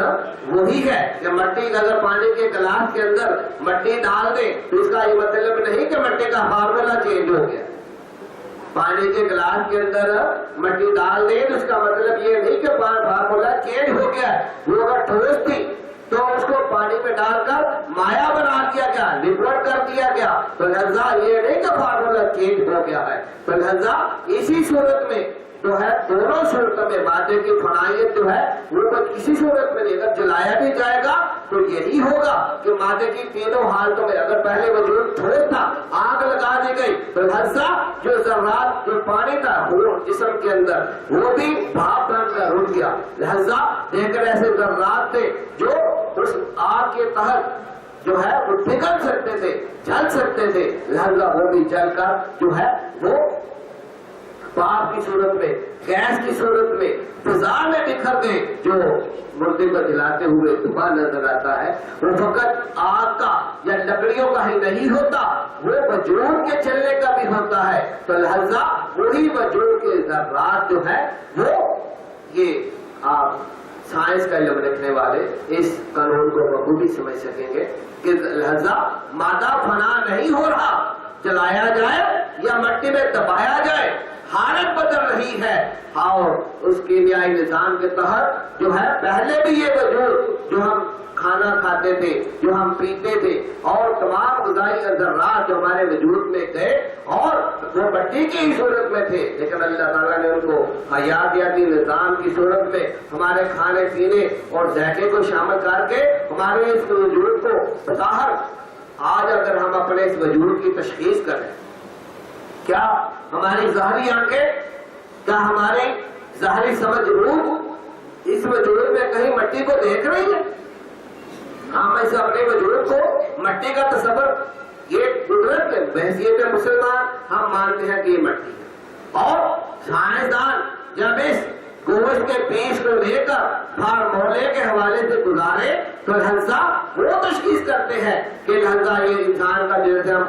وہی ہے کہ مٹی کا اگر پانی کے گلاس کے اندر مٹی ڈال دیں تو اس کا یہ مطلب نہیں کہ مٹی کا فارمولا چینج ہو گیا. پانی کے گلاس کے اندر مٹی ڈال دیں تو اس کا مطلب یہ نہیں کہ فارمولا چینج ہو گیا ہے. وہ اگر ٹھوس تھی تو اس کو پانی میں ڈال کر مایا بنا دیا گیا, لکوڈ کر دیا گیا, تو لہذا یہ نہیں کہ فارمولا چینج ہو گیا ہے. تو لہذا اسی صورت میں جو ہے دونوں صورتوں میں مادے کی فنائیت جو ہے وہ کسی صورت میں نہیں. اگر جلایا بھی جائے گا تو یہی ہوگا کہ مادے کی تینوں حالتوں میں اگر پہلے وجود ٹھوس تھا, آگ لگا دی گئی تو لہذا جو ذرات جو پانی تھا جسم کے اندر وہ بھی بھاپ بن کر اٹھ گیا. لہذا دیکھ رہے ایسے ذرات تھے جو اس آگ کے تحت جو ہے وہ پگھل سکتے تھے, جل سکتے تھے. لہذا وہ بھی جل کر جو ہے وہ بھاپ کی صورت میں, گیس کی صورت میں فضا میں بکھر گئے. جو مردے کو جلاتے ہوئے دھواں نظر آتا ہے وہ فقط آگ کا یا لکڑیوں کا ہی نہیں ہوتا, وہ وجود کے چلنے کا بھی ہوتا ہے. تو لہذا وہی وجود کے ذرات جو ہے وہ, یہ آپ سائنس کا علم رکھنے والے اس قانون کو بخوبی سمجھ سکیں گے کہ لہذا مادہ فنا نہیں ہو رہا, جلایا جائے یا مٹی میں دبایا جائے حالت بدل رہی ہے. اور اس کیمیائی نظام کے تحت جو ہے پہلے بھی یہ وجود جو ہم کھانا کھاتے تھے, جو ہم پیتے تھے, اور تمام غذائی ذرات جو ہمارے وجود میں گئے اور وہ مٹی کی ہی صورت میں تھے, لیکن اللہ تعالیٰ نے ان کو حیاتیاتی نظام کی صورت میں ہمارے کھانے پینے اور ذائقے کو شامل کر کے ہمارے اس وجود کو بظاہر آج اگر ہم اپنے اس وجود کی تشخیص کریں, کیا ہماری ظاہری آنکھیں, کیا ہماری ظاہری سمجھ روح اس وجود میں کہیں مٹی کو دیکھ رہی ہے؟ ہم ایسے اپنے وجود کو مٹی کا تصور, یہ قدرت ہے, بحیثیت مسلمان ہم مانتے ہیں کہ یہ مٹی ہے. اور سائنسدان جب اس گوشت کے پیش کو لے کر فارمولے کے حوالے سے گزارے تو لہذا وہ تشخیص کرتے ہیں کہ لہذا یہ انسان کا جیسے ہم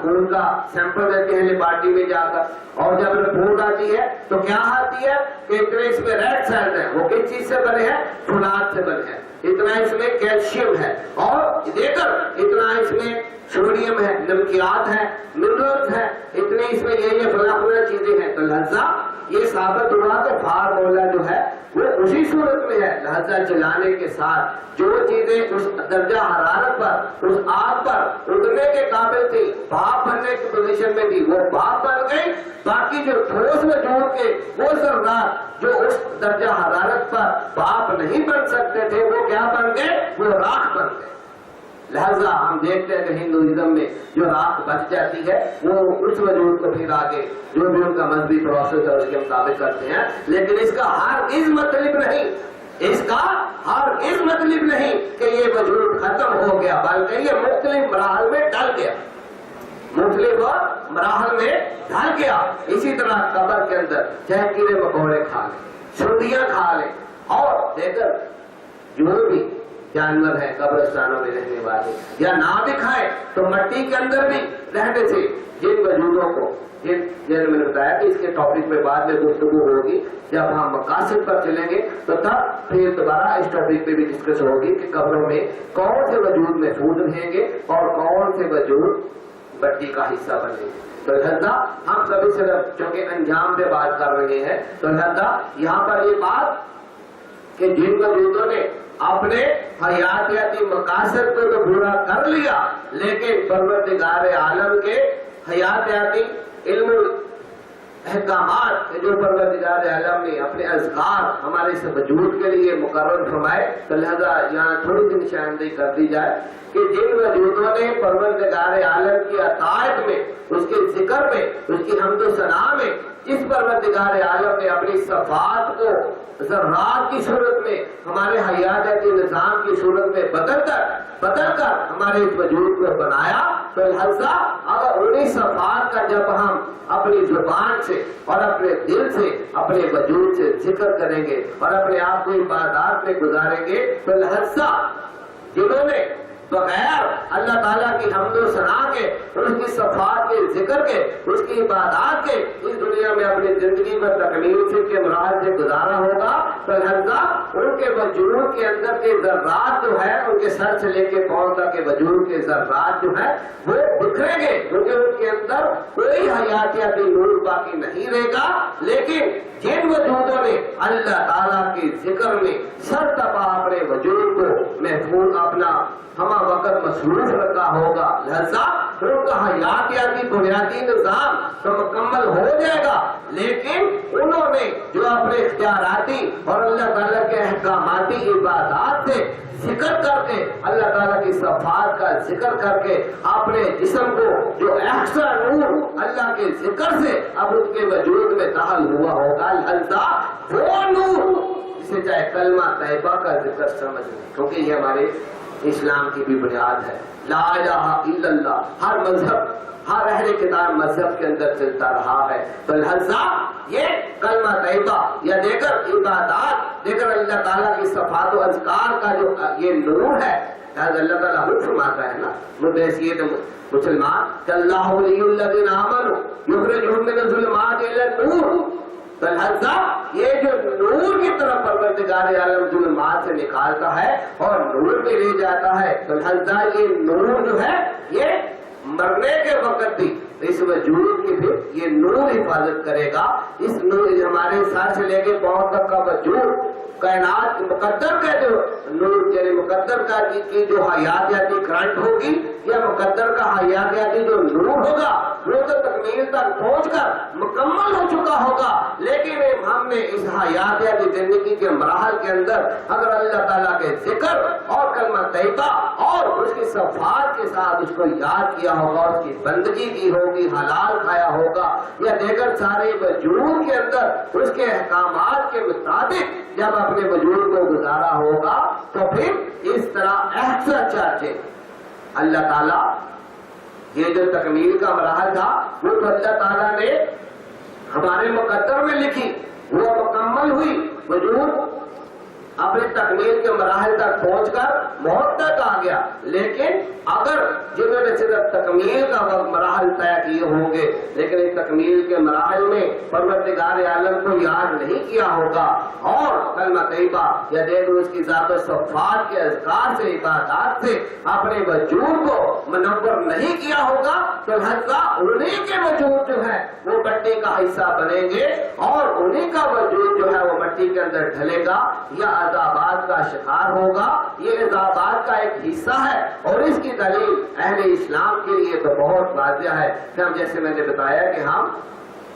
خون کا سیمپل دیتے ہیں لیبارٹری میں جا کر, اور جب رپورٹ آتی ہے تو کیا آتی ہے کہ اتنے اس میں ریڈ سیلز ہیں, وہ کس چیز سے بنے ہیں؟ فولاد سے بنے ہیں. اتنا اس میں کیلشیم ہے, اور دیکھر اتنا اس میں سوڈیم ہے, نمکیات ہیں, منرلز ہیں, اتنے اس میں یہ فلاں چیزیں ہیں. تو لہذا یہ ثابت ہوا کہ فارمولا جو ہے وہ اسی صورت میں ہے. لہذا جلانے کے ساتھ جو چیزیں اس درجہ حرارت پر, اس آگ پر اڑنے کے قابل تھی, بھاپ بننے کی پوزیشن میں تھی, وہ بھاپ بن گئی. باقی جو ٹھوس وجود کے وہ ذرات جو اس درجہ حرارت پر بھاپ نہیں بن سکتے تھے وہ کیا بن گئے؟ وہ راکھ بن گئے. لہذا ہم دیکھتے ہیں کہ ہندوازم میں جو راکھ بچ جاتی ہے وہ اس وجود کو پھر آگے جو بھی ان کا مذہبی پروسیس ہے اس کے مطابق کرتے ہیں. لیکن اس کا ہرگز مطلب نہیں, اس کا ہرگز مطلب نہیں کہ یہ وجود ختم ہو گیا, بلکہ یہ مختلف مراحل میں ڈل گیا, مختلف مراحل میں ڈھل گیا. اسی طرح قبر کے اندر چاہے کیڑے مکوڑے کھا لیں, سردیاں کھا لیں, اور دیکھر جو بھی جانور ہیں قبرستانوں میں رہنے والے, یا نہ بھی کھائے تو مٹی کے اندر بھی رہنے سے جن وجودوں کو, جن میں نے بتایا کہ اس کے ٹاپک میں بعد میں گفتگو ہوگی, جب ہم مقاصد پر چلیں گے تو تب پھر دوبارہ اس ٹاپک پہ بھی ڈسکس ہوگی کہ قبروں میں کون سے وجود محفوظ رہیں گے اور کون سے وجود مٹی کا حصہ بنے گے. تو لہذا ہم سبھی صرف چونکہ انجام پہ بات کر رہے ہیں, تو لہذا یہاں پر یہ بات کہ جن وجودوں نے اپنے حیاتیاتی مقاصد کو تو پورا کر لیا, لیکن پروردگار عالم کے حیاتیاتی علم احکامات جو پروردگار عالم نے اپنے اذکار ہمارے اس وجود کے لیے مقرر فرمائے, تو لہذا یہاں تھوڑی سی نشاندہی کر دی جائے کہ جن وجودوں نے پروردگار عالم کی اطاعت میں, اس کے ذکر میں, اس کی حمد و ثنا میں اس پروردگار عالم نے اپنی صفات کو ذرات کی صورت میں ہمارے حیاتیاتی نظام کی صورت میں بدل کر ہمارے اس وجود کو بنایا. تو لہذا اگر انہی صفات کا جب ہم اپنی زبان سے اور اپنے دل سے اپنے وجود سے ذکر کریں گے اور اپنے آپ کو عبادات میں گزاریں گے, تو لہذا جنہوں نے بغیر اللہ تعالیٰ کی حمد و ثنا کے، اس کی صفات کے ذکر کے، اس کی عبادات کے اس دنیا میں اپنی زندگی پر تکمیل سے کے مراحل سے گزارا ہوگا تو لہذا ان کے وجود کے اندر کے ذرات جو ہے، ان کے سر سے لے کے پاؤں تک کے وجود کے ذرات جو ہے وہ بکھریں گے، کیونکہ ان کے اندر کوئی حیاتیاتی نور باقی نہیں رہے گا۔ لیکن جن وجودوں نے اللہ تعالیٰ کے ذکر میں سر تپا اپنے وجود کو محفوظ اپنا ہمہ وقت مصروف رکھا ہوگا، لہذا ان کا حیاتیاتی بنیادی نظام تو مکمل ہو جائے گا، لیکن انہوں نے جو اپنے اختیاراتی اور اللہ تعالیٰ کے احکاماتی عبادات سے ذکر کر کے، اللہ تعالیٰ کی صفات کا ذکر کر کے اپنے جسم کو جو ایکسٹرا نور اللہ کے ذکر سے اب ان کے وجود میں داخل ہوا ہوگا، لہذا وہ نور جسے چاہے کلمہ طیبہ کا ذکر سمجھ لیں، کیونکہ یہ ہمارے اسلام کی بھی بنیاد ہے، لا الہ الا اللہ۔ ہر مذہب، ہر اہل کتاب مذہب کے اندر چلتا رہا ہے، تو لہذا یہ کلمہ طیبہ یا دیگر عبادات، دیگر اللہ تعالیٰ کی صفات و اذکار کا جو یہ نور ہے، لہذا اللہ تعالیٰ حکم فرماتا ہے نا مدعسیت مسلمان کہ اللہ ولی الذین آمنوا یخرجہم من الظلمات الی النور، تو لہذا یہ جو نور کی طرف پروردگار عالم ظلمات سے نکالتا ہے اور نور میں لے جاتا ہے، تو لہذا یہ نور جو ہے یہ مرنے کے وقت بھی اس وجود کی پھر یہ نور حفاظت کرے گا۔ اس نور ہمارے سر سے لے کے پاؤں تک کا وجود کائنات مقدر کا جو نور، یعنی مقدر کا کی جو حیاتیاتی کرنٹ ہوگی یا مقدر کا حیاتیاتی جو نور ہوگا وہ تو تکمیل تک پہنچ کر مکمل ہو چکا ہوگا، لیکن ہم نے اس حیاتیاتی زندگی کے مراحل کے اندر اگر اللہ تعالیٰ کے ذکر اور کلمہ طیبہ اور اس کی صفات کے ساتھ اس کو یاد کیا ہوگا، اس کی بندگی کی ہوگی، حلال کھایا ہوگا یا دیگر سارے وجود کے اندر اس کے احکامات کے مطابق جب اپنے وجود کو گزارا ہوگا، تو پھر اس طرح ایسا چاچے اللہ تعالیٰ یہ جو تکمیل کا مراحل تھا وہ تو اللہ تعالیٰ نے ہمارے مقدر میں لکھی، وہ مکمل ہوئی، وجود اپنے تکمیل کے مراحل تک پہنچ کر موت تک آ گیا، لیکن اگر جنہوں نے صرف تکمیل کا مراحل طے کیے ہوں گے لیکن اس تکمیل کے مراحل میں پروردگار عالم کو یاد نہیں کیا ہوگا اور کلمہ طیبہ یا دیگر اس کی ذات و صفات کے اذکار سے، عبادات سے اپنے وجود کو منور نہیں کیا ہوگا، تو لہذا انہیں کے وجود جو ہے وہ مٹی کا حصہ بنیں گے اور انہیں کا وجود جو ہے وہ مٹی کے اندر ڈھلے گا یا عذابات کا شکار ہوگا۔ یہ عذابات کا ایک حصہ ہے اور اس کی دلیل اہل اسلام کے لیے تو بہت واضح ہے کہ ہم جیسے میں نے بتایا کہ ہم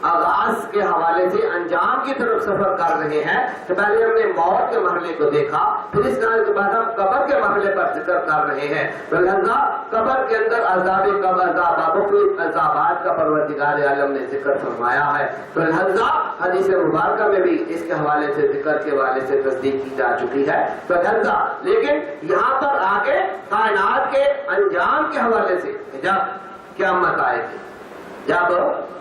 آغاز کے حوالے سے انجام کی طرف سفر کر رہے ہیں، تو پہلے ہم نے موت کے مرحلے کو دیکھا، پھر اس کے بعد ہم قبر کے مرحلے پر ذکر کر رہے ہیں، تو لہذا قبر کے اندر عذاب قبر، مختلف عذابات کا پروردگار عالم نے ذکر فرمایا ہے، تو لہذا حدیث مبارکہ میں بھی اس کے حوالے سے ذکر کے حوالے سے تصدیق کی جا چکی ہے، تو لہذا لیکن یہاں پر آگے کائنات کے انجام کے حوالے سے جب قیامت آئے گی، جب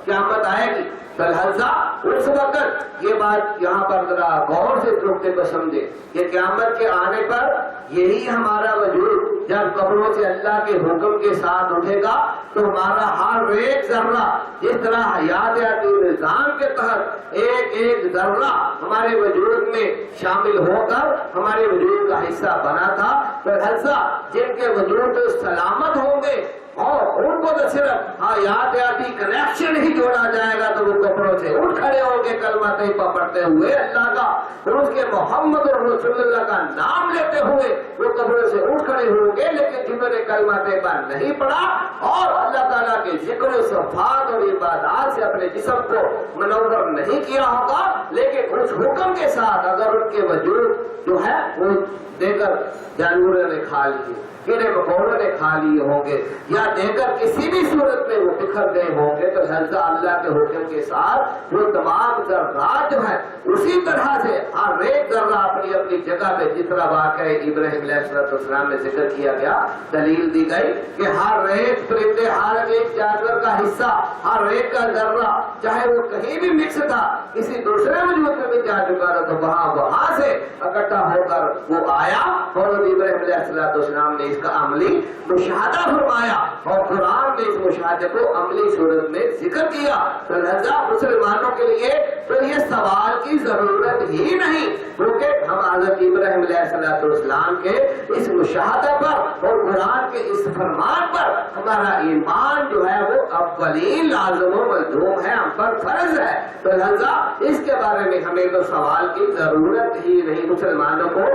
قیامت آئے گی تو لہذا اس وقت یہ بات یہاں پر ذرا غور سے نقطے کو سمجھے کہ قیامت کے آنے پر یہی ہمارا وجود جب قبروں سے اللہ کے حکم کے ساتھ اٹھے گا تو ہمارا ہر ایک ذرہ جس طرح حیاتیاتی نظام کے تحت ایک ایک ذرہ ہمارے وجود میں شامل ہو کر ہمارے وجود کا حصہ بنا تھا، تو لہذا جن کے وجود سلامت ہوں گے اور ان کو تو صرف حیاتیاتی کنیکشن ہی جوڑا جائے گا تو وہ قبروں سے اٹھ کھڑے ہوں گے کلمہ طیبہ پڑھتے ہوئے اللہ کا اور اس کے محمد اور رسول اللہ کا نام لیتے ہوئے وہ قبروں سے اٹھ کھڑے ہوں گے، لیکن جنہوں نے کلمہ طیبہ نہیں پڑھا اور اللہ تعالیٰ کے ذکر و صفات اور عبادات سے اپنے جسم کو منور نہیں کیا ہوگا، لیکن اس حکم کے ساتھ اگر ان کے وجود جو ہے وہ دیگر جانوروں نے کھا لیے، کیڑے مکوڑوں نے کھا لیے ہوں گے یا دیگر کسی بھی صورت میں وہ بکھر گئے ہوں گے، تو لہذا اللہ کے حکم کے ساتھ بعد وہ تمام ذرات جو ہیں اسی طرح سے ہر ایک ذرہ اپنی اپنی جگہ پہ جس طرح واقعہ ابراہیم علیہ السلام میں ذکر کیا گیا، دلیل دی گئی کہ ہر ایک پرندے، ہر ایک جانور کا حصہ، ہر ایک کا ذرہ چاہے وہ کہیں بھی مکس تھا، کسی دوسرے وجود میں بھی جا چکا تھا، تو وہاں سے اکٹھا ہو کر وہ آیا اور ابراہیم علیہ السلام نے اس کا عملی مشاہدہ فرمایا اور قرآن نے اس مشاہدے کو عملی صورت میں ذکر کیا۔ تو لہذا مسلمانوں کے لیے پھر یہ سوال کی ضرورت ہی نہیں، کیونکہ ہم حضرت ابراہیم علیہ السلام کے اس مشاہدہ پر اور قرآن کے اس فرمان پر ہمارا ایمان جو ہے وہ اولین لازم و ملزوم ہے، ہم پر فرض ہے۔ تو لہذا اس کے بارے میں ہمیں تو سوال کی ضرورت ہی نہیں، مسلمانوں کو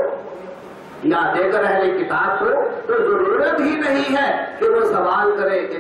یا دیگر اہل کتاب کو تو ضرورت ہی نہیں ہے کہ وہ سوال کرے کہ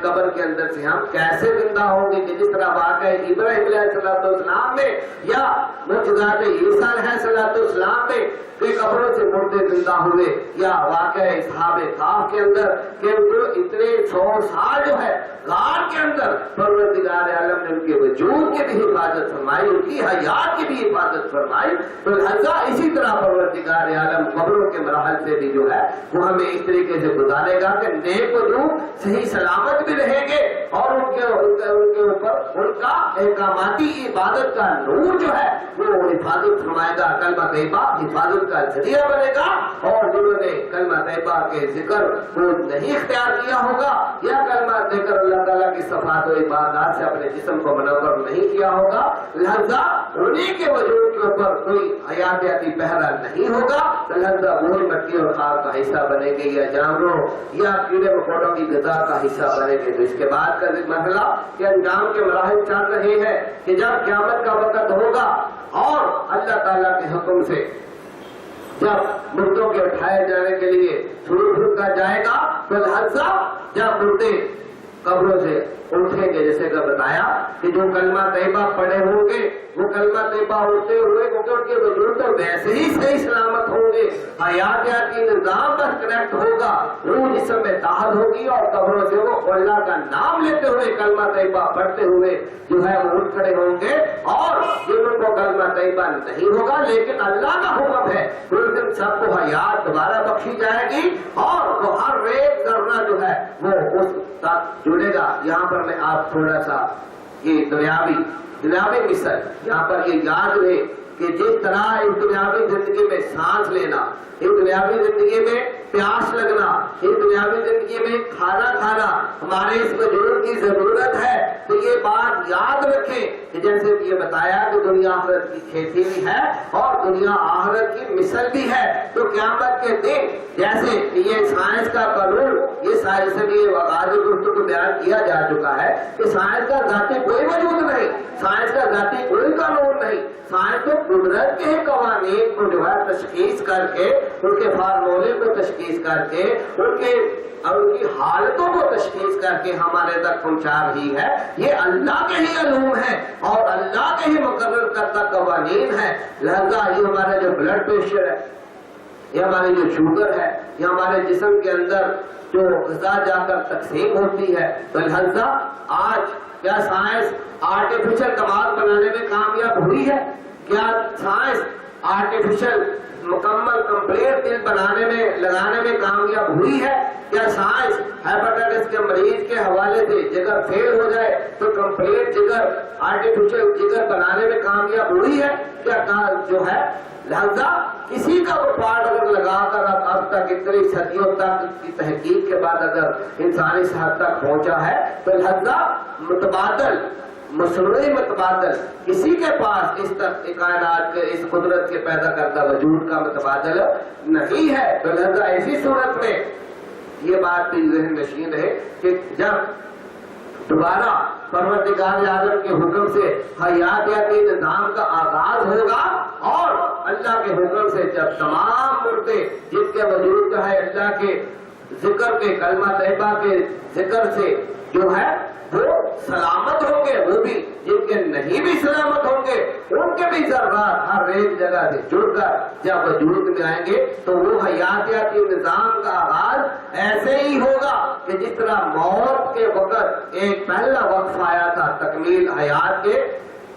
قبر کے اندر سے ہم کیسے زندہ ہوں گے، جس طرح واقعہ ابراہیم علیہ السلام میں یا معجزات عیسیٰ علیہ السلام میں کہ قبروں سے مردے زندہ ہوئے، یا واقعہ اصحاب کہف کے اندر کہ جو اتنے 100 سال جو ہے غار کے اندر پروردگار عالم نے ان کے وجود کی بھی حفاظت فرمائی، ان کی حیات کی بھی حفاظت فرمائی۔ تو لہذا اسی طرح پروردگار عالم قبروں کے مراحل سے بھی جو ہے وہ ہمیں اس طریقے سے گزارے گا کہ نیک و لوگ صحیح سلامت بھی رہیں گے اور ان کے اوپر ان کا احکاماتی عبادت کا نور جو ہے وہ حفاظت فرمائے گا، کلمہ طیبہ حفاظت کا ذریعہ بنے گا، اور جنہوں نے کلمہ طیبہ کے ذکر کو نہیں اختیار کیا ہوگا یا کلمہ ذکر اللہ تعالیٰ کی صفات و عبادات سے اپنے جسم کو منور نہیں کیا ہوگا، لہذا انہیں کے وجود کے اوپر کوئی حیاتیاتی پہرا نہیں ہوگا، لہذا وہی مٹی اور خاک کا حصہ بنے گے یا جانوروں یا کیڑے مکوڑوں کی غذا کا حصہ بنے گے۔ تو اس کے بعد کا مرحلہ کہ انجام کے مراحل چل رہے ہیں کہ جب قیامت کا وقت ہوگا اور اللہ تعالیٰ کے حکم سے جب مردوں کے اٹھائے جانے کے لیے پھونکا جائے گا، تو لہذا جب مردے قبروں سے اٹھیں گے، جیسے کہ بتایا کہ جو کلمہ طیبہ پڑھے ہوں گے وہ کلمہ طیبہ اٹھتے ہوئے کیونکہ ان کے وجود تو ویسے ہی صحیح سلامت ہوں گے، حیاتیاتی نظام پر کنیکٹ ہوگا، روح جسم میں داخل ہوگی اور قبروں سے وہ اللہ کا نام لیتے ہوئے کلمہ طیبہ پڑھتے ہوئے جو ہے وہ اٹھ کھڑے ہوں گے، اور جن کو کلمہ طیبہ نہیں ہوگا لیکن اللہ کا حکم ہے اس دن سب کو حیات دوبارہ بخشی جائے گی اور وہ ہر ایک ذرہ جو ہے وہ اس تک جڑے گا۔ یہاں پر میں آپ تھوڑا سا یہ دنیاوی مثال یہاں پر یہ یاد رہے کہ جس طرح اس دنیاوی زندگی میں سانس لینا، اس دنیاوی زندگی میں پیاس لگنا، اس دنیاوی زندگی میں کھانا کھانا ہمارے اس وجود کی ضرورت ہے، تو یہ بات یاد رکھیں کہ جیسے یہ بتایا کہ دنیا آخرت کی کھیتی بھی ہے اور دنیا آخرت کی مثل بھی ہے، تو قیامت کے دن جیسے یہ سائنس کا قانون، یہ سائنس سے بھی آغاز گفتگو بیان کیا جا چکا ہے کہ سائنس کا ذاتی کوئی وجود نہیں، سائنس کا ذاتی کوئی قانون نہیں، سائنس تو قدرت کے قوانین کو جو ہے تشخیص کر کے، ان کے فارمولے کو تشخیص کر کے، ان کی حالتوں کو تشخیص کر کے ہمارے تک پہنچا رہی ہے۔ یہ اللہ کے ہی علوم ہے اور اللہ کے ہی مقرر کردہ قوانین ہے۔ لہذا یہ ہمارا جو بلڈ پریشر ہے، یہ ہماری جو شوگر ہے، یہ ہمارے جسم کے اندر جو غذا جا کر تقسیم ہوتی ہے، تو لہذا آج کیا سائنس آرٹیفیشل کمال بنانے میں کامیاب ہوئی ہے؟ کیا سائنس آرٹیفیشل مکمل کمپلیٹ دل لگانے میں کامیاب ہوئی ہے؟ کیا سائنس ہیپاٹائٹس کے مریض کے حوالے سے جگر فیل ہو جائے تو کمپلیٹ جگر آرٹیفیشل جگر بنانے میں کامیاب ہوئی ہے؟ کیا جو ہے لہذا کسی کا وہ پارٹ اگر لگا کر اب تک اتنی صدیوں تک کی تحقیق کے بعد اگر انسانی صحت تک پہنچا ہے، تو لہذا متبادل مصنوعی متبادل کسی کے پاس اس تک کائنات کے اس قدرت کے پیدا کردہ وجود کا متبادل نہیں ہے۔ تو لہذا ایسی صورت میں یہ بات بھی ذہن نشین ہے کہ جب دوبارہ پروردگار عالم کے حکم سے حیاتیاتی نظام کا آغاز ہوگا اور اللہ کے حکم سے جب تمام مردے جن کے وجود کا ہے اللہ کے ذکر کے کلمہ طیبہ کے ذکر سے جو ہے وہ سلامت ہوں گے، وہ بھی جن کے نہیں بھی سلامت ہوں گے ان کے بھی ذرات ہر ایک جگہ سے جڑ کر جب وجود میں آئیں گے تو وہ حیاتیاتی نظام کا آغاز ایسے ہی ہوگا کہ جس طرح موت کے وقت ایک پہلا وقف آیا تھا تکمیل حیات کے،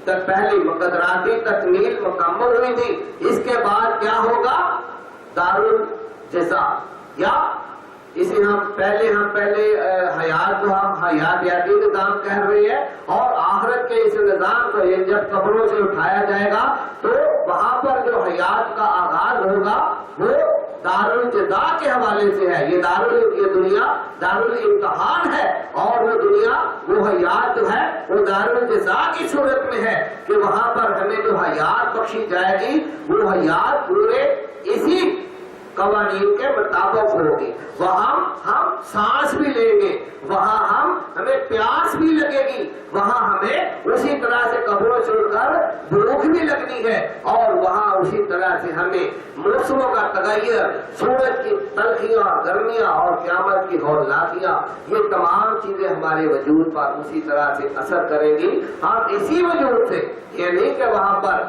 تک پہلی مقدراتی تکمیل مکمل ہوئی تھی، اس کے بعد کیا ہوگا؟ دارالجزا، یا اسے ہم پہلے حیات کو ہم حیاتیاتی نظام کہہ رہے ہیں، اور آخرت کے اس نظام کو جب قبروں سے اٹھایا جائے گا تو وہاں پر جو حیات کا آغاز ہوگا وہ دارالجزا کے حوالے سے ہے۔ یہ دنیا دارالامتحان ہے، اور وہ دنیا وہ حیات جو ہے وہ دارالجزا کی صورت میں ہے کہ وہاں پر ہمیں جو حیات بخشی جائے گی وہ حیات پورے اسی قوانین کے مطابق ہوگی۔ وہاں ہم سانس بھی لیں گے، وہاں ہمیں پیاس بھی لگے گی، وہاں ہمیں اسی طرح سے قبروں سے اٹھ کر بھوک بھی لگنی ہے، اور وہاں اسی طرح سے ہمیں موسموں کا تغیر، سورج کی تلخیاں اور گرمیاں اور قیامت کی ہولناکیاں، یہ تمام چیزیں ہمارے وجود پر اسی طرح سے اثر کریں گی۔ ہم اسی وجود سے، یہ نہیں کہ وہاں پر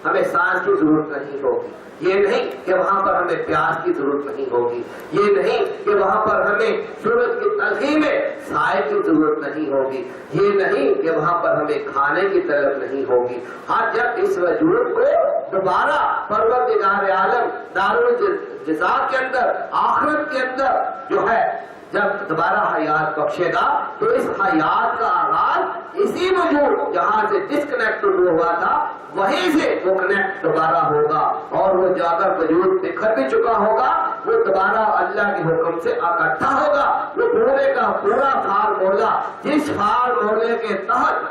ہمیں سانس کی ضرورت نہیں ہوگی، یہ نہیں کہ وہاں پر ہمیں پیاس کی ضرورت نہیں ہوگی، یہ نہیں کہ وہاں پر ہمیں سورج کی تلخی میں سائے کی ضرورت نہیں ہوگی، یہ نہیں کہ وہاں پر ہمیں کھانے کی طلب نہیں ہوگی۔ ہاں، جب اس وجود کو دوبارہ پروردگار عالم دارالجزا کے اندر، آخرت کے اندر جو ہے جب دوبارہ حیات بخشے گا تو اس حیات کا آغاز اسی وجود جہاں سے ڈسکنیکٹ ہوا تھا وہیں سے وہ کنیکٹ دوبارہ ہوگا، اور وہ جا کر وجود بکھر بھی چکا ہوگا، وہ دوبارہ اللہ کے حکم سے اکٹھا ہوگا۔ وہ پورے کا پورا فارمولا، جس فارمولے کے تحت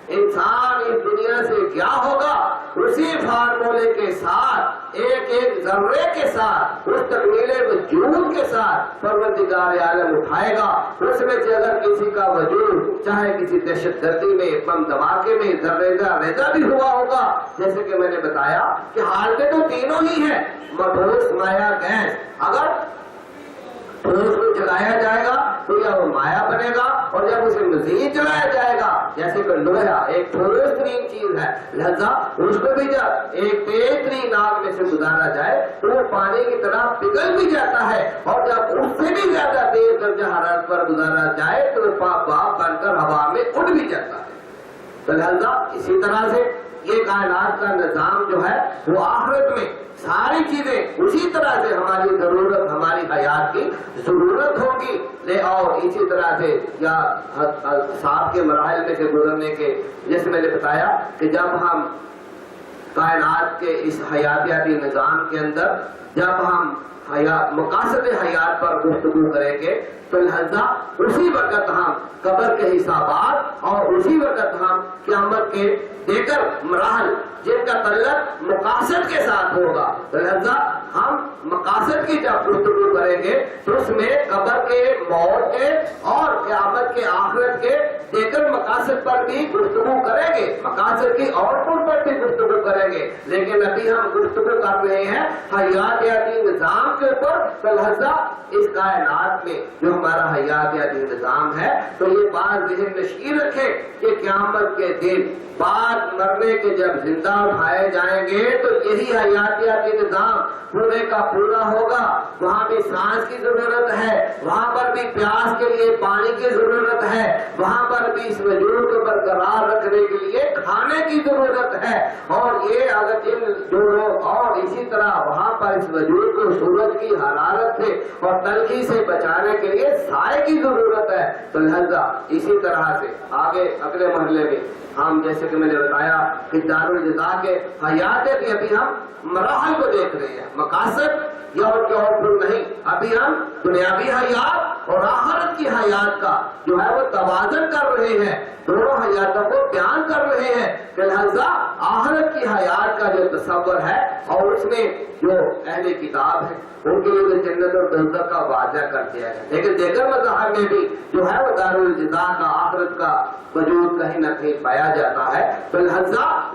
انسان اس دنیا سے کیا ہوگا، اسی فارمولے کے ساتھ، ایک ایک ذرے کے ساتھ، اس تکمیل وجود کے ساتھ پروردگار عالم اٹھائے گا۔ اس میں سے اگر کسی کا وجود چاہے کسی دہشت گردی میں، بم دھماکے میں ریزہ بھی ہوا ہوگا، جیسے کہ میں نے بتایا کہ حالتیں تو تینوں ہی ہیں، مبعوث، مایا، گیس۔ اگر ٹھوس کو جلایا جائے گا تو یا وہ مایا بنے گا، اور جب اسے مزید جلایا جائے گا، جیسے کہ لوہا ایک ٹھوس ترین چیز ہے، لہذا اس کو بھی جب ایک تیز ترین آگ میں سے گزارا جائے تو وہ پانی کی طرح پگھل بھی جاتا ہے، اور جب اس سے بھی زیادہ تیز درجہ حرارت پر گزارا جائے تو وہ پاپ بن کر ہوا میں اڑ بھی جاتا ہے۔ تو لہذا اسی طرح سے یہ کائنات کا نظام جو ہے وہ آخرت میں ساری چیزیں اسی طرح سے ہماری ضرورت، ہماری حیات کی ضرورت ہوگی، اور اسی طرح سے یا صاحب کے مراحل میں سے گزرنے کے، جیسے میں نے بتایا کہ جب ہم کائنات کے اس حیاتیاتی نظام کے اندر جب ہم مقاصد حیات پر گفتگو کریں گے تو لہذا اسی وقت ہم قبر کے حسابات اور اسی وقت ہم قیامت کے دیگر مراحل جن کا تعلق مقاصد کے ساتھ ہوگا، تو لہذا ہم مقاصد کی جب گفتگو کریں گے تو اس میں قبر کے، موت کے اور قیامت کے، آخرت کے دیگر مقاصد پر بھی گفتگو کریں گے، مقاصد کی آؤٹ پٹ پر بھی گفتگو کریں گے، لیکن ابھی ہم گفتگو کر رہے ہیں حیاتیاتی نظام کے اوپر۔ تو لہذا اس کائنات میں جو ہمارا حیاتیاتی نظام ہے تو یہ بات ذہن نشین رکھیں کہ قیامت کے دن بعد مرنے کے جب زندہ اٹھائے جائیں گے تو یہی حیاتیاتی نظام پورے کا پورا ہوگا۔ وہاں بھی سانس کی ضرورت ہے، وہاں پر بھی پیاس کے لیے پانی کی ضرورت ہے، وہاں پر بھی اس وجود کو برقرار رکھنے کے لیے کھانے کی ضرورت ہے، اور یہ اگر ان دونوں اور اسی طرح وہاں پر اس وجود کو سورج کی حرارت سے اور تلخی سے بچانے کے لیے سائے کی ضرورت ہے۔ تو لہذا اسی طرح سے آگے اگلے مرحلے میں ہم جیسے کہ میں نے بتایا کہ دارالجزا کے حیات کی ابھی ہم مراحل کو دیکھ رہے ہیں، مقاصد یا اور کیا اور نہیں، ابھی ہم دنیاوی حیات اور آخرت کی حیات کا جو ہے وہ توازن کر رہے ہیں، دونوں حیاتوں کو بیان کر رہے ہیں کہ لہذا آخرت کی حیات کا جو تصور ہے اور اس میں جو اہل کتاب ہے ان کے لیے جنت اور دوزخ کا واضح کر دیا ہے، لیکن دیگر مذاہب میں بھی جو ہے وہ دارالجزا کا، آخرت کا وجود کہیں نہ کہیں پایا جاتا ہے۔ تو لہذا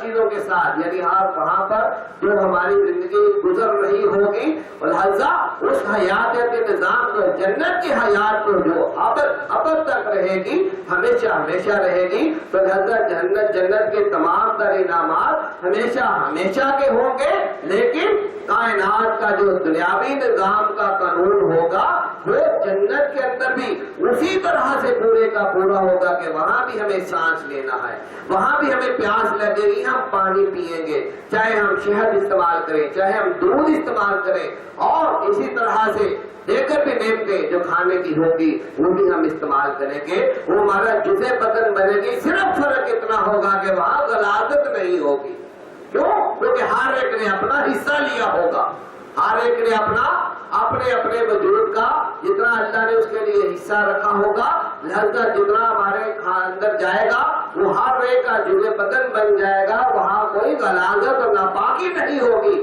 چیزوں کے ساتھ، یعنی وہاں پر جو ہماری زندگی گزر رہی ہوگی، لہذا اس حیاتیاتی نظام کو، جنت کی حیات کو جو ابد تک رہے گی، ہمیشہ ہمیشہ رہے گی، تو لہذا جنت کے تمام تر انعامات ہمیشہ ہمیشہ کے ہوں گے، لیکن کائنات کا جو دنیاوی نظام کا قانون ہوگا وہ جنت کے اندر بھی اسی طرح سے پورے کا پورا ہوگا کہ وہاں بھی ہمیں سانس لینا ہے، وہاں بھی ہمیں پیاس لگے گی، ہم پانی پیئیں گے، چاہے ہم شہد استعمال کریں، چاہے ہم دودھ استعمال کریں، اور اسی طرح سے دیگر بھی نعمتیں جو کھانے کی ہوگی وہ بھی ہم استعمال کریں گے، وہ ہمارا جزء بدن بنے گی۔ صرف فرق اتنا ہوگا کہ وہاں غلاظت نہیں ہوگی، کیوں؟ کیونکہ ہر ایک نے اپنا حصہ لیا ہوگا، ہر ایک نے اپنے وجود کا جتنا اللہ نے اس کے لیے حصہ رکھا ہوگا، لہذا جتنا ہمارے اندر جائے گا وہ ہر ایک کا جزء بدن بن جائے گا، وہاں کوئی غلاظت اور ناپاکی نہیں ہوگی۔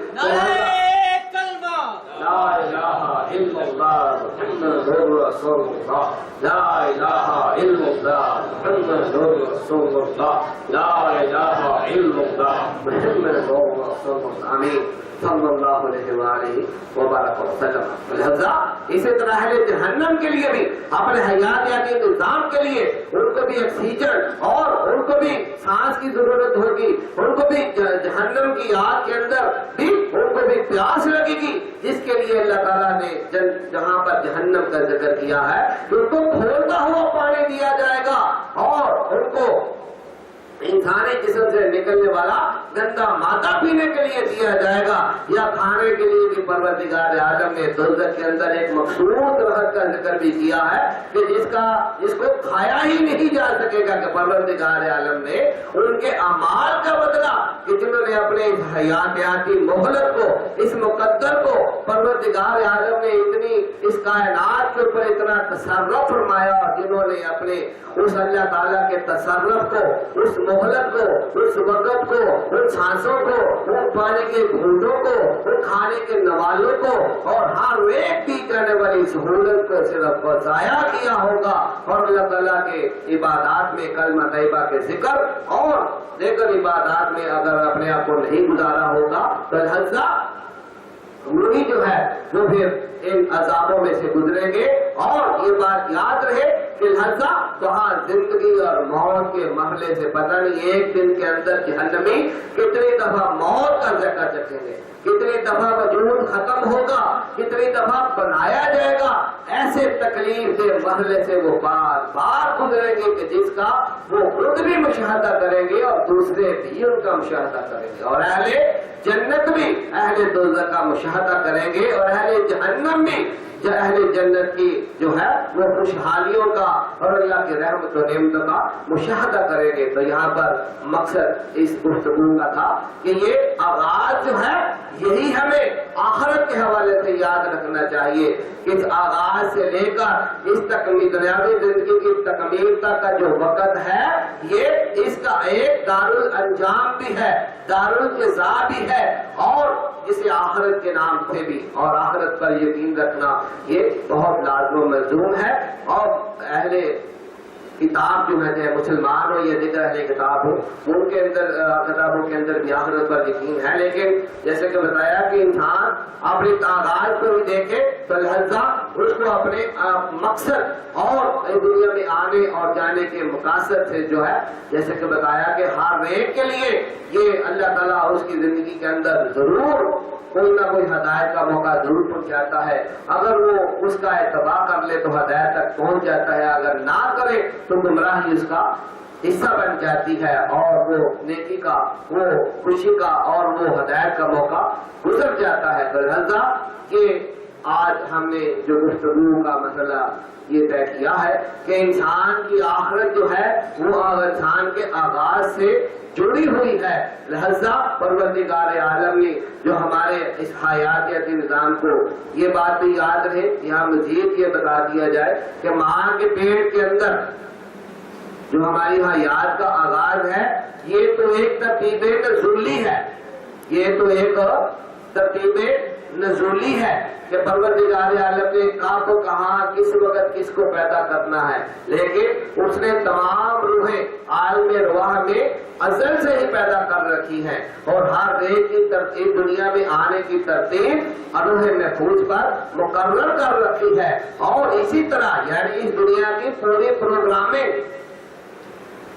لا الہ الا اللہ محمد رسول اللہ، لا الہ الا اللہ محمد رسول اللہ، لا الہ الا اللہ محمد رسول اللہ، آمین صلی اللہ علیہ وآلہ وبارک وسلم۔ لہذا اسی طرح اہل جہنم کے لیے بھی اپنے حیاتیاتی نظام کے لیے ان کو بھی آکسیجن اور ان کو بھی سانس کی ضرورت ہوگی، ان کو بھی جہنم کی آگ کے اندر بھی ان کو بھی پیاس لگے گی، جس کے لیے اللہ تعالیٰ نے جہاں پر جہنم کا ذکر کیا ہے ان کو کھولتا ہوا پانی دیا جائے گا، اور ان کو انسانی جسم سے نکلنے والا گندا مادہ پینے کے لیے دیا جائے گا، یا کھانے کے لیے بھی پروردگار عالم نے دوزخ کے اندر ایک مخصوص رحمت کا ذکر بھی کیا ہے کہ جس کو کھایا ہی نہیں جا سکے گا، کہ پروردگار عالم نے ان کے اعمال کا بدلہ کہ جنہوں نے اپنے اس حیاتیاتی مہلت کو، اس مقدر کو، پروردگار عالم نے اتنی اس کائنات کے اوپر اتنا تصرف فرمایا، اور جنہوں نے اپنے اس اللہ تعالیٰ کے تصرف کو، اس مہلت کو، اس وقت کو، ان سانسوں کو، ان پانی کے گھونٹوں کو، ان کھانے کے نوالوں کو، اور ہر ایک کی کرنے والی سہولت کو صرف ضائع کیا ہوگا، اور اللہ تعالیٰ کے عبادات میں کلمہ طیبہ کے ذکر اور دیگر عبادات میں اگر اپنے آپ کو نہیں گزارا ہوگا تو لہذا وہی جو ہے وہ پھر ان عذابوں میں سے گزریں گے۔ اور یہ بات یاد رہے کہ لہذا وہاں زندگی اور موت کے مرحلے سے پتہ نہیں ایک دن کے اندر جہنمی کتنی دفعہ موت کا ذائقہ چکھیں گے، کتنی دفعہ وجود ختم ہوگا، کتنی دفعہ بنایا جائے گا، ایسے تکلیف کے مرحلے سے وہ بار بار گزریں گے کہ جس کا وہ خود بھی مشاہدہ کریں گے اور دوسرے بھی ان کا مشاہدہ کریں گے، اور اہل جنت بھی اہل دوزخ کا مشاہدہ کریں گے، اور اہل جہنم بھی اہل جنت کی جو ہے وہ خوشحالیوں کا اور اللہ کی رحمت و نعمت کا مشاہدہ کریں گے۔ تو یہاں پر مقصد اس گفتگو کا تھا کہ یہ آغاز جو ہے یہی ہمیں آخرت کے حوالے سے یاد رکھنا چاہیے کہ اس آغاز سے لے کر اس دنیاوی زندگی کی تکمیل تک کا جو وقت ہے یہ اس کا ایک دارالانجام بھی ہے، دارالجزا بھی ہے، اور اسے آخرت کے نام سے بھی اور آخرت پر یقین رکھنا یہ بہت لازم و ملزوم ہے۔ اور اہل کتاب جو ہے مسلمان ہو یا دیگر اہل کتاب ہو ان کے اندر کتابوں کے اندر بھی آخرت پر یقین ہے، لیکن جیسے کہ بتایا کہ انسان اپنی تعداد کو بھی دیکھے تو لہذا اس کو اپنے مقصد اور دنیا میں آنے اور جانے کے مقاصد سے جو ہے جیسے کہ بتایا کہ ہر ایک کے لیے یہ اللہ تعالیٰ اس کی زندگی کے اندر ضرور کوئی نہ کوئی ہدایت کا موقع ضرور پہنچاتا ہے، اگر وہ اس کا اتباع کر لے تو ہدایت تک پہنچ جاتا ہے، اگر نہ کرے تو گمراہی اس کا حصہ بن جاتی ہے، اور وہ نیکی کا، وہ خوشی کا اور وہ ہدایت کا موقع گزر جاتا ہے۔ تو لہذا کہ آج ہم نے جو گفتگو کا مسئلہ یہ طے کیا ہے کہ انسان کی آخرت جو ہے وہ انسان کے آغاز سے جڑی ہوئی ہے، لہذا پروردگار عالم نے جو ہمارے اس حیاتیاتی نظام کو یہ بات بھی یاد رہے، یہاں مزید یہ بتا دیا جائے کہ ماں کے پیٹ کے اندر جو ہماری حیات کا آغاز ہے یہ تو ایک ترتیب نزولی ہے، یہ تو ایک ترتیب نزولی ہے کہ پروردگار عالم نے کہاں کہاں کس وقت کس کو پیدا کرنا ہے، لیکن اس نے تمام روحیں عالم رواح میں ازل سے ہی پیدا کر رکھی ہے، اور ہر ایک کی ترتیب دنیا میں آنے کی ترتیب لوح محفوظ پر مقرر کر رکھی ہے، اور اسی طرح یعنی اس دنیا کی پوری پروگرامنگ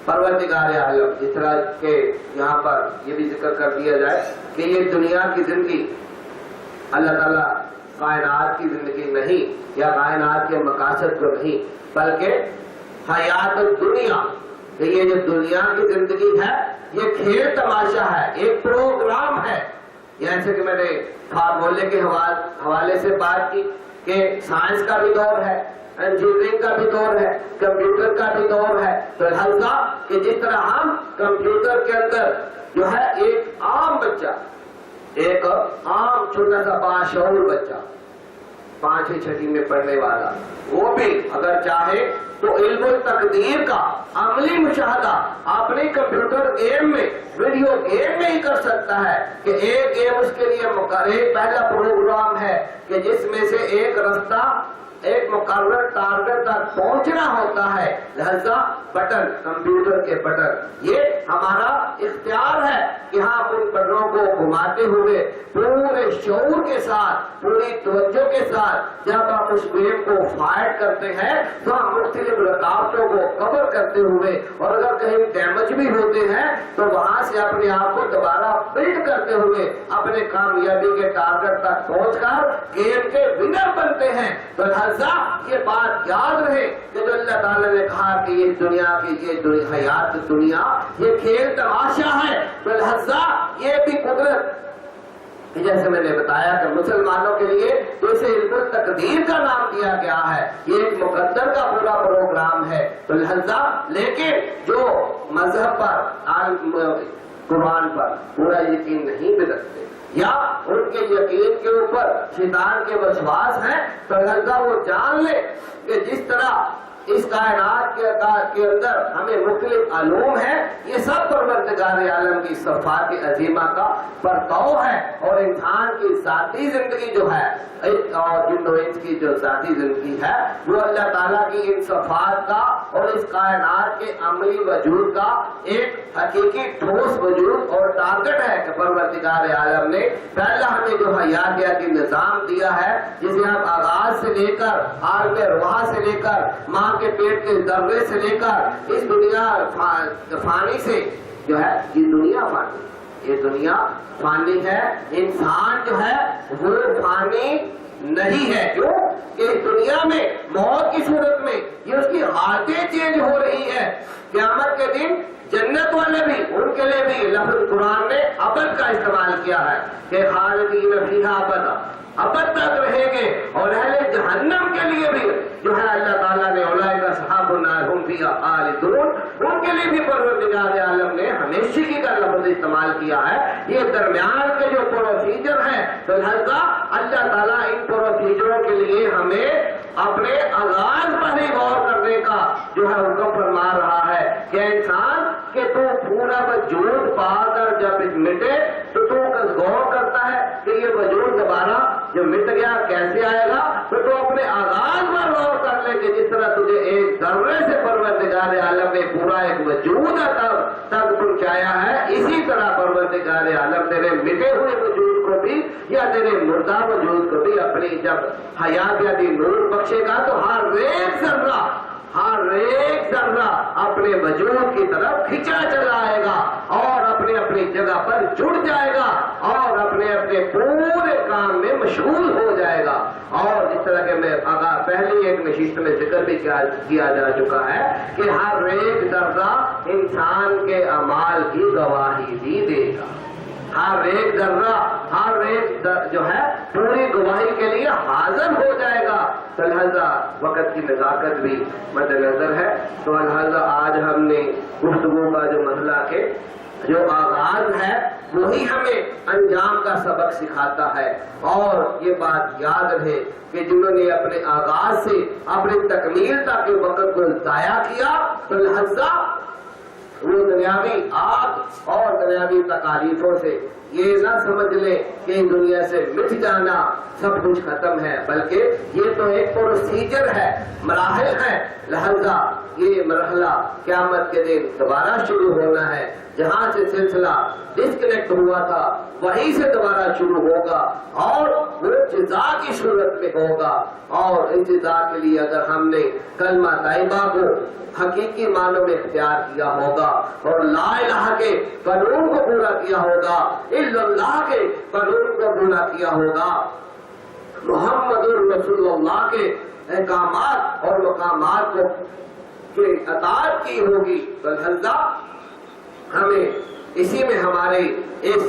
پروردگار عالم، اس طرح کہ یہاں پر یہ بھی ذکر کر دیا جائے کہ یہ دنیا کی زندگی اللہ تعالیٰ کائنات کی زندگی نہیں یا کائنات کے مقاصد کو نہیں، بلکہ حیات دنیا، کہ یہ جو دنیا کی زندگی ہے یہ کھیل تماشا ہے، ایک پروگرام ہے۔ جیسے کہ میں نے فارمولے کے حوالے سے بات کی کہ سائنس کا بھی دور ہے، انجینئرنگ کا بھی دور ہے، کمپیوٹر کا بھی دور ہے، تو لہذا کہ جس طرح ہم کمپیوٹر کے اندر جو ہے ایک عام بچہ، ایک عام چھوٹا سا باشعور بچہ 5ویں 6ویں میں پڑھنے والا، وہ بھی اگر چاہے تو علم التقدیر کا عملی مشاہدہ اپنے کمپیوٹر گیم میں، ویڈیو گیم میں ہی کر سکتا ہے کہ ایک گیم اس کے لیے ایک پہلا پروگرام ہے کہ جس میں سے ایک رستہ ایک مقرر ٹارگٹ تک پہنچنا ہوتا ہے، لہذا بٹن، کمپیوٹر کے بٹن، یہ ہمارا اختیار ہے کہ ہم ان بٹنوں کو گھماتے ہوئے پورے شعور کے ساتھ، پوری توجہ کے ساتھ جب ہم اس گیم کو فائٹ کرتے ہیں تو ہم مختلف رکاوٹوں کو کور کرتے ہوئے، اور اگر کہیں ڈیمیج بھی ہوتے ہیں تو وہاں سے اپنے آپ کو دوبارہ بلڈ کرتے ہوئے اپنے کامیابی کے ٹارگٹ تک پہنچ کر گیم کے ونر بنتے ہیں۔ تو لہذا یہ بات یاد رہے کہ جو اللہ تعالیٰ نے کہا کہ یہ دنیا کی یہ حیات دنیا یہ کھیل تماشا ہے، تو لہذا یہ بھی قدرت، جیسے میں نے بتایا کہ مسلمانوں کے لیے اسے علم التقدیر کا نام دیا گیا ہے، یہ ایک مقدر کا پورا پروگرام ہے۔ تو لہذا لیکن جو مذہب پر، قرآن پر پورا یقین نہیں بھی رکھتے یا ان کے یقین کے اوپر شیطان کے وسواس ہیں، تو لہذا وہ جان لے کہ جس طرح اس کائنات کے اندر ہمیں مختلف علوم ہیں، یہ سب پروردگار عالم کی صفات عظیمہ کا پرتو ہے، اور انسان کی ذاتی زندگی جو ہے اور جن و انس کی جو ذاتی زندگی ہے وہ اللہ تعالیٰ کی ان صفات کا اور اس کائنات کے عملی وجود کا ایک حقیقی ٹھوس وجود اور ٹارگٹ ہے کہ پروردگار عالم نے پہلا ہمیں جو حیاتیاتی نظام دیا ہے، جسے ہم آغاز سے لے کر عالم ارواح سے لے کر ماں کے پیٹ کے ذرے سے لے کر اس دنیا فانی سے جو ہے یہ دنیا فانی ہے، انسان جو ہے وہ فانی نہیں ہے۔ کیوں کہ اس دنیا میں موت کی صورت میں یہ اس کی حالتیں چینج ہو رہی ہے۔ قیامت کے دن جنت والے بھی، ان کے لیے بھی لفظ قرآن نے ابد کا استعمال کیا ہے کہ خالدین فیہا ابدا، ابد تک رہیں گے، اور اہل جہنم کے لیے بھی جو ہے اللہ تعالیٰ نے اولئک اصحاب النار ھم فیہا خالدون، ان کے لیے بھی پروردگار عالم نے ہمیشگی کا لفظ استعمال کیا ہے۔ یہ درمیان کے جو پروسیجر ہیں، تو لہذا اللہ تعالیٰ ان پروسیجروں کے لیے ہمیں اپنے آغاز پر ہی غور کرنے کا جو ہے حکم فرما رہا ہے کہ انسان کہ تو پورا وجود پا کر جب مٹے تو غور کرتا ہے کہ یہ وجود دوبارہ جو مٹ گیا کیسے آئے گا، تو اپنے آغاز پر غور کر لے کہ جس طرح تجھے ایک ذرے سے پروردگار عالم نے پورا ایک وجود تک پہنچایا ہے، اسی طرح پروردگار عالم تیرے مٹے ہوئے وجود کو بھی یا تیرے مردہ وجود کو بھی اپنی جب حیات یعنی نور بخشے گا تو ہر ایک ذرہ اپنے وجود کی طرف کھینچا چلا آئے گا اور اپنی اپنی جگہ پر جڑ جائے گا اور اپنے اپنے پورے کام میں مشغول ہو جائے گا۔ اور جس طرح کہ میں پہلی ایک نشست میں ذکر بھی کیا جا چکا ہے کہ ہر ایک ذرہ انسان کے اعمال کی گواہی بھی دے گا، ہر ایک ذرہ ہر ایک جو ہے پوری گواہی کے لیے حاضر ہو جائے گا۔ تو لہذا وقت کی نزاکت بھی مد نظر ہے، تو لہذا آج ہم نے گفتگو کا جو مسئلہ کے جو آغاز ہے وہی ہمیں انجام کا سبق سکھاتا ہے، اور یہ بات یاد رہے کہ جنہوں نے اپنے آغاز سے اپنی تکمیل تک کے وقت کو ضائع کیا تو لہذا وہ دنیاوی آگ اور دنیاوی تکالیفوں سے یہ نہ سمجھ لے کہ اس دنیا سے مٹ جانا سب کچھ ختم ہے، بلکہ یہ تو ایک پروسیجر ہے، مراحل ہے، لہذا یہ مرحلہ قیامت کے دن دوبارہ شروع ہونا ہے۔ جہاں سے سلسلہ ڈسکنیکٹ ہوا تھا وہیں سے دوبارہ شروع ہوگا اور وہ جزا کی صورت میں ہوگا. اور اس جزا کے لیے اگر ہم نے کلمہ طیبہ کو حقیقی معنوں میں اختیار کیا ہوگا اور لا الہ کے قانون کو پورا کیا ہوگا, الا اللہ کے قانون کو پورا کیا ہوگا, محمد رسول اللہ کے احکامات اور مقامات کو کی اطاعت کی ہوگی, تو الحمدللہ ہمیں اسی میں ہمارے اس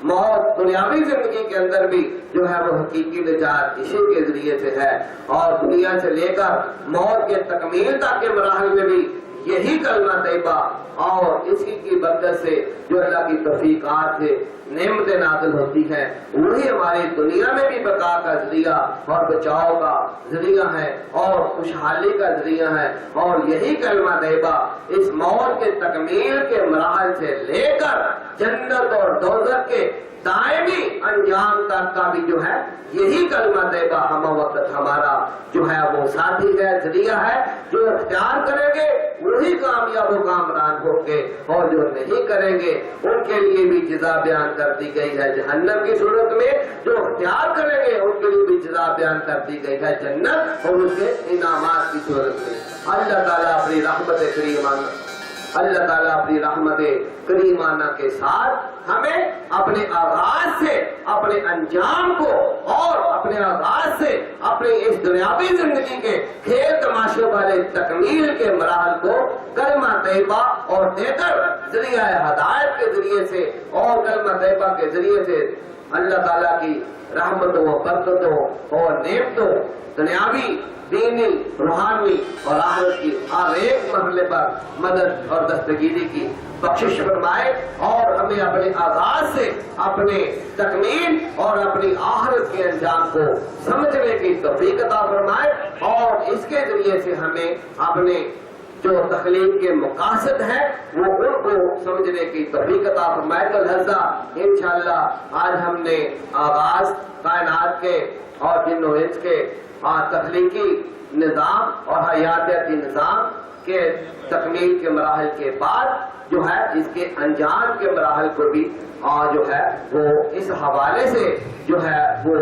موت دنیاوی زندگی کے اندر بھی جو ہے وہ حقیقی نجات اسی کے ذریعے سے ہے. اور دنیا سے لے کر موت کے تکمیل تک کے مراحل میں بھی یہی کلمہ طیبہ اور اسی کی برکت سے جو اللہ کی توفیقات سے نعمتیں نازل ہوتی ہیں وہی ہماری دنیا میں بھی بقا کا ذریعہ اور بچاؤ کا ذریعہ ہے اور خوشحالی کا ذریعہ ہے. اور یہی کلمہ طیبہ اس موت کے تکمیل کے مراحل سے لے کر جنت اور دوزخ کے دائمی انجام تک کا بھی جو ہے یہی کلمہ طیبہ ہم وقت ہمارا جو ہے وہ ساتھی ہے, ذریعہ ہے. جو اختیار کریں گے وہی کامیاب و کامران ہوں گے اور جو نہیں کریں گے ان کے لیے بھی جزا بیان کر دی گئی ہے جہنم کی صورت میں, جو اختیار کریں گے ان کے لیے بھی جزا بیان کر دی گئی ہے جنت اور اس کے انعامات کی صورت میں. اللہ تعالیٰ اپنی رحمت کریمانہ اللہ تعالیٰ اپنی رحمت کریمانہ کے ساتھ ہمیں اپنے آغاز سے اپنے انجام کو اور اپنے آغاز سے اپنی اس دنیاوی زندگی کے کھیل تماشے والے تکمیل کے مراحل کو کلمہ طیبہ اور دیگر ذریعہ ہدایت کے ذریعے سے اور کلمہ طیبہ کے ذریعے سے اللہ تعالیٰ کی رحمتوں برکتوں اور نعمتوں دنیاوی دینی روحانی اور آخرت کی ہر ایک مرحلے پر مدد اور دستگیری کی بخشش فرمائے اور ہمیں اپنے آغاز سے اپنے تکمیل اور اپنی آخرت کے انجام کو سمجھنے کی توفیق عطا فرمائے اور اس کے ذریعے سے ہمیں اپنے جو تخلیق کے مقاصد ہیں وہ ان کو سمجھنے کی توفیق عطا فرمائے. تو لہذا انشاءاللہ آج ہم نے آغاز کائنات کے اور جن و انس کے تخلیقی نظام اور حیاتیاتی نظام کے تکمیل کے مراحل کے بعد جو ہے اس کے انجام کے مراحل کو بھی جو ہے وہ اس حوالے سے جو ہے وہ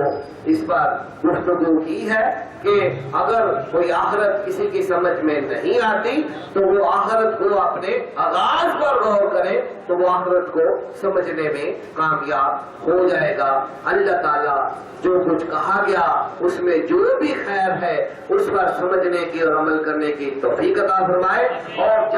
اس پر گفتگو کی ہے کہ اگر کوئی آخرت کسی کی سمجھ میں نہیں آتی تو وہ آخرت کو اپنے آغاز پر غور کرے تو وہ آخرت کو سمجھنے میں کامیاب ہو جائے گا. اللہ تعالیٰ جو کچھ کہا گیا اس میں جو بھی خیر ہے اس پر سمجھنے کی اور عمل کرنے کی توفیق عطا فرمائے اور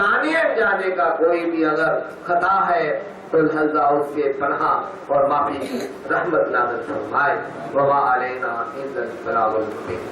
جانے کا کوئی بھی اگر خطا ہے تو لہذا اس کے پناہ اور معافی کی رحمت نازل فرمائے. وما علینا الا البلاغ المبین.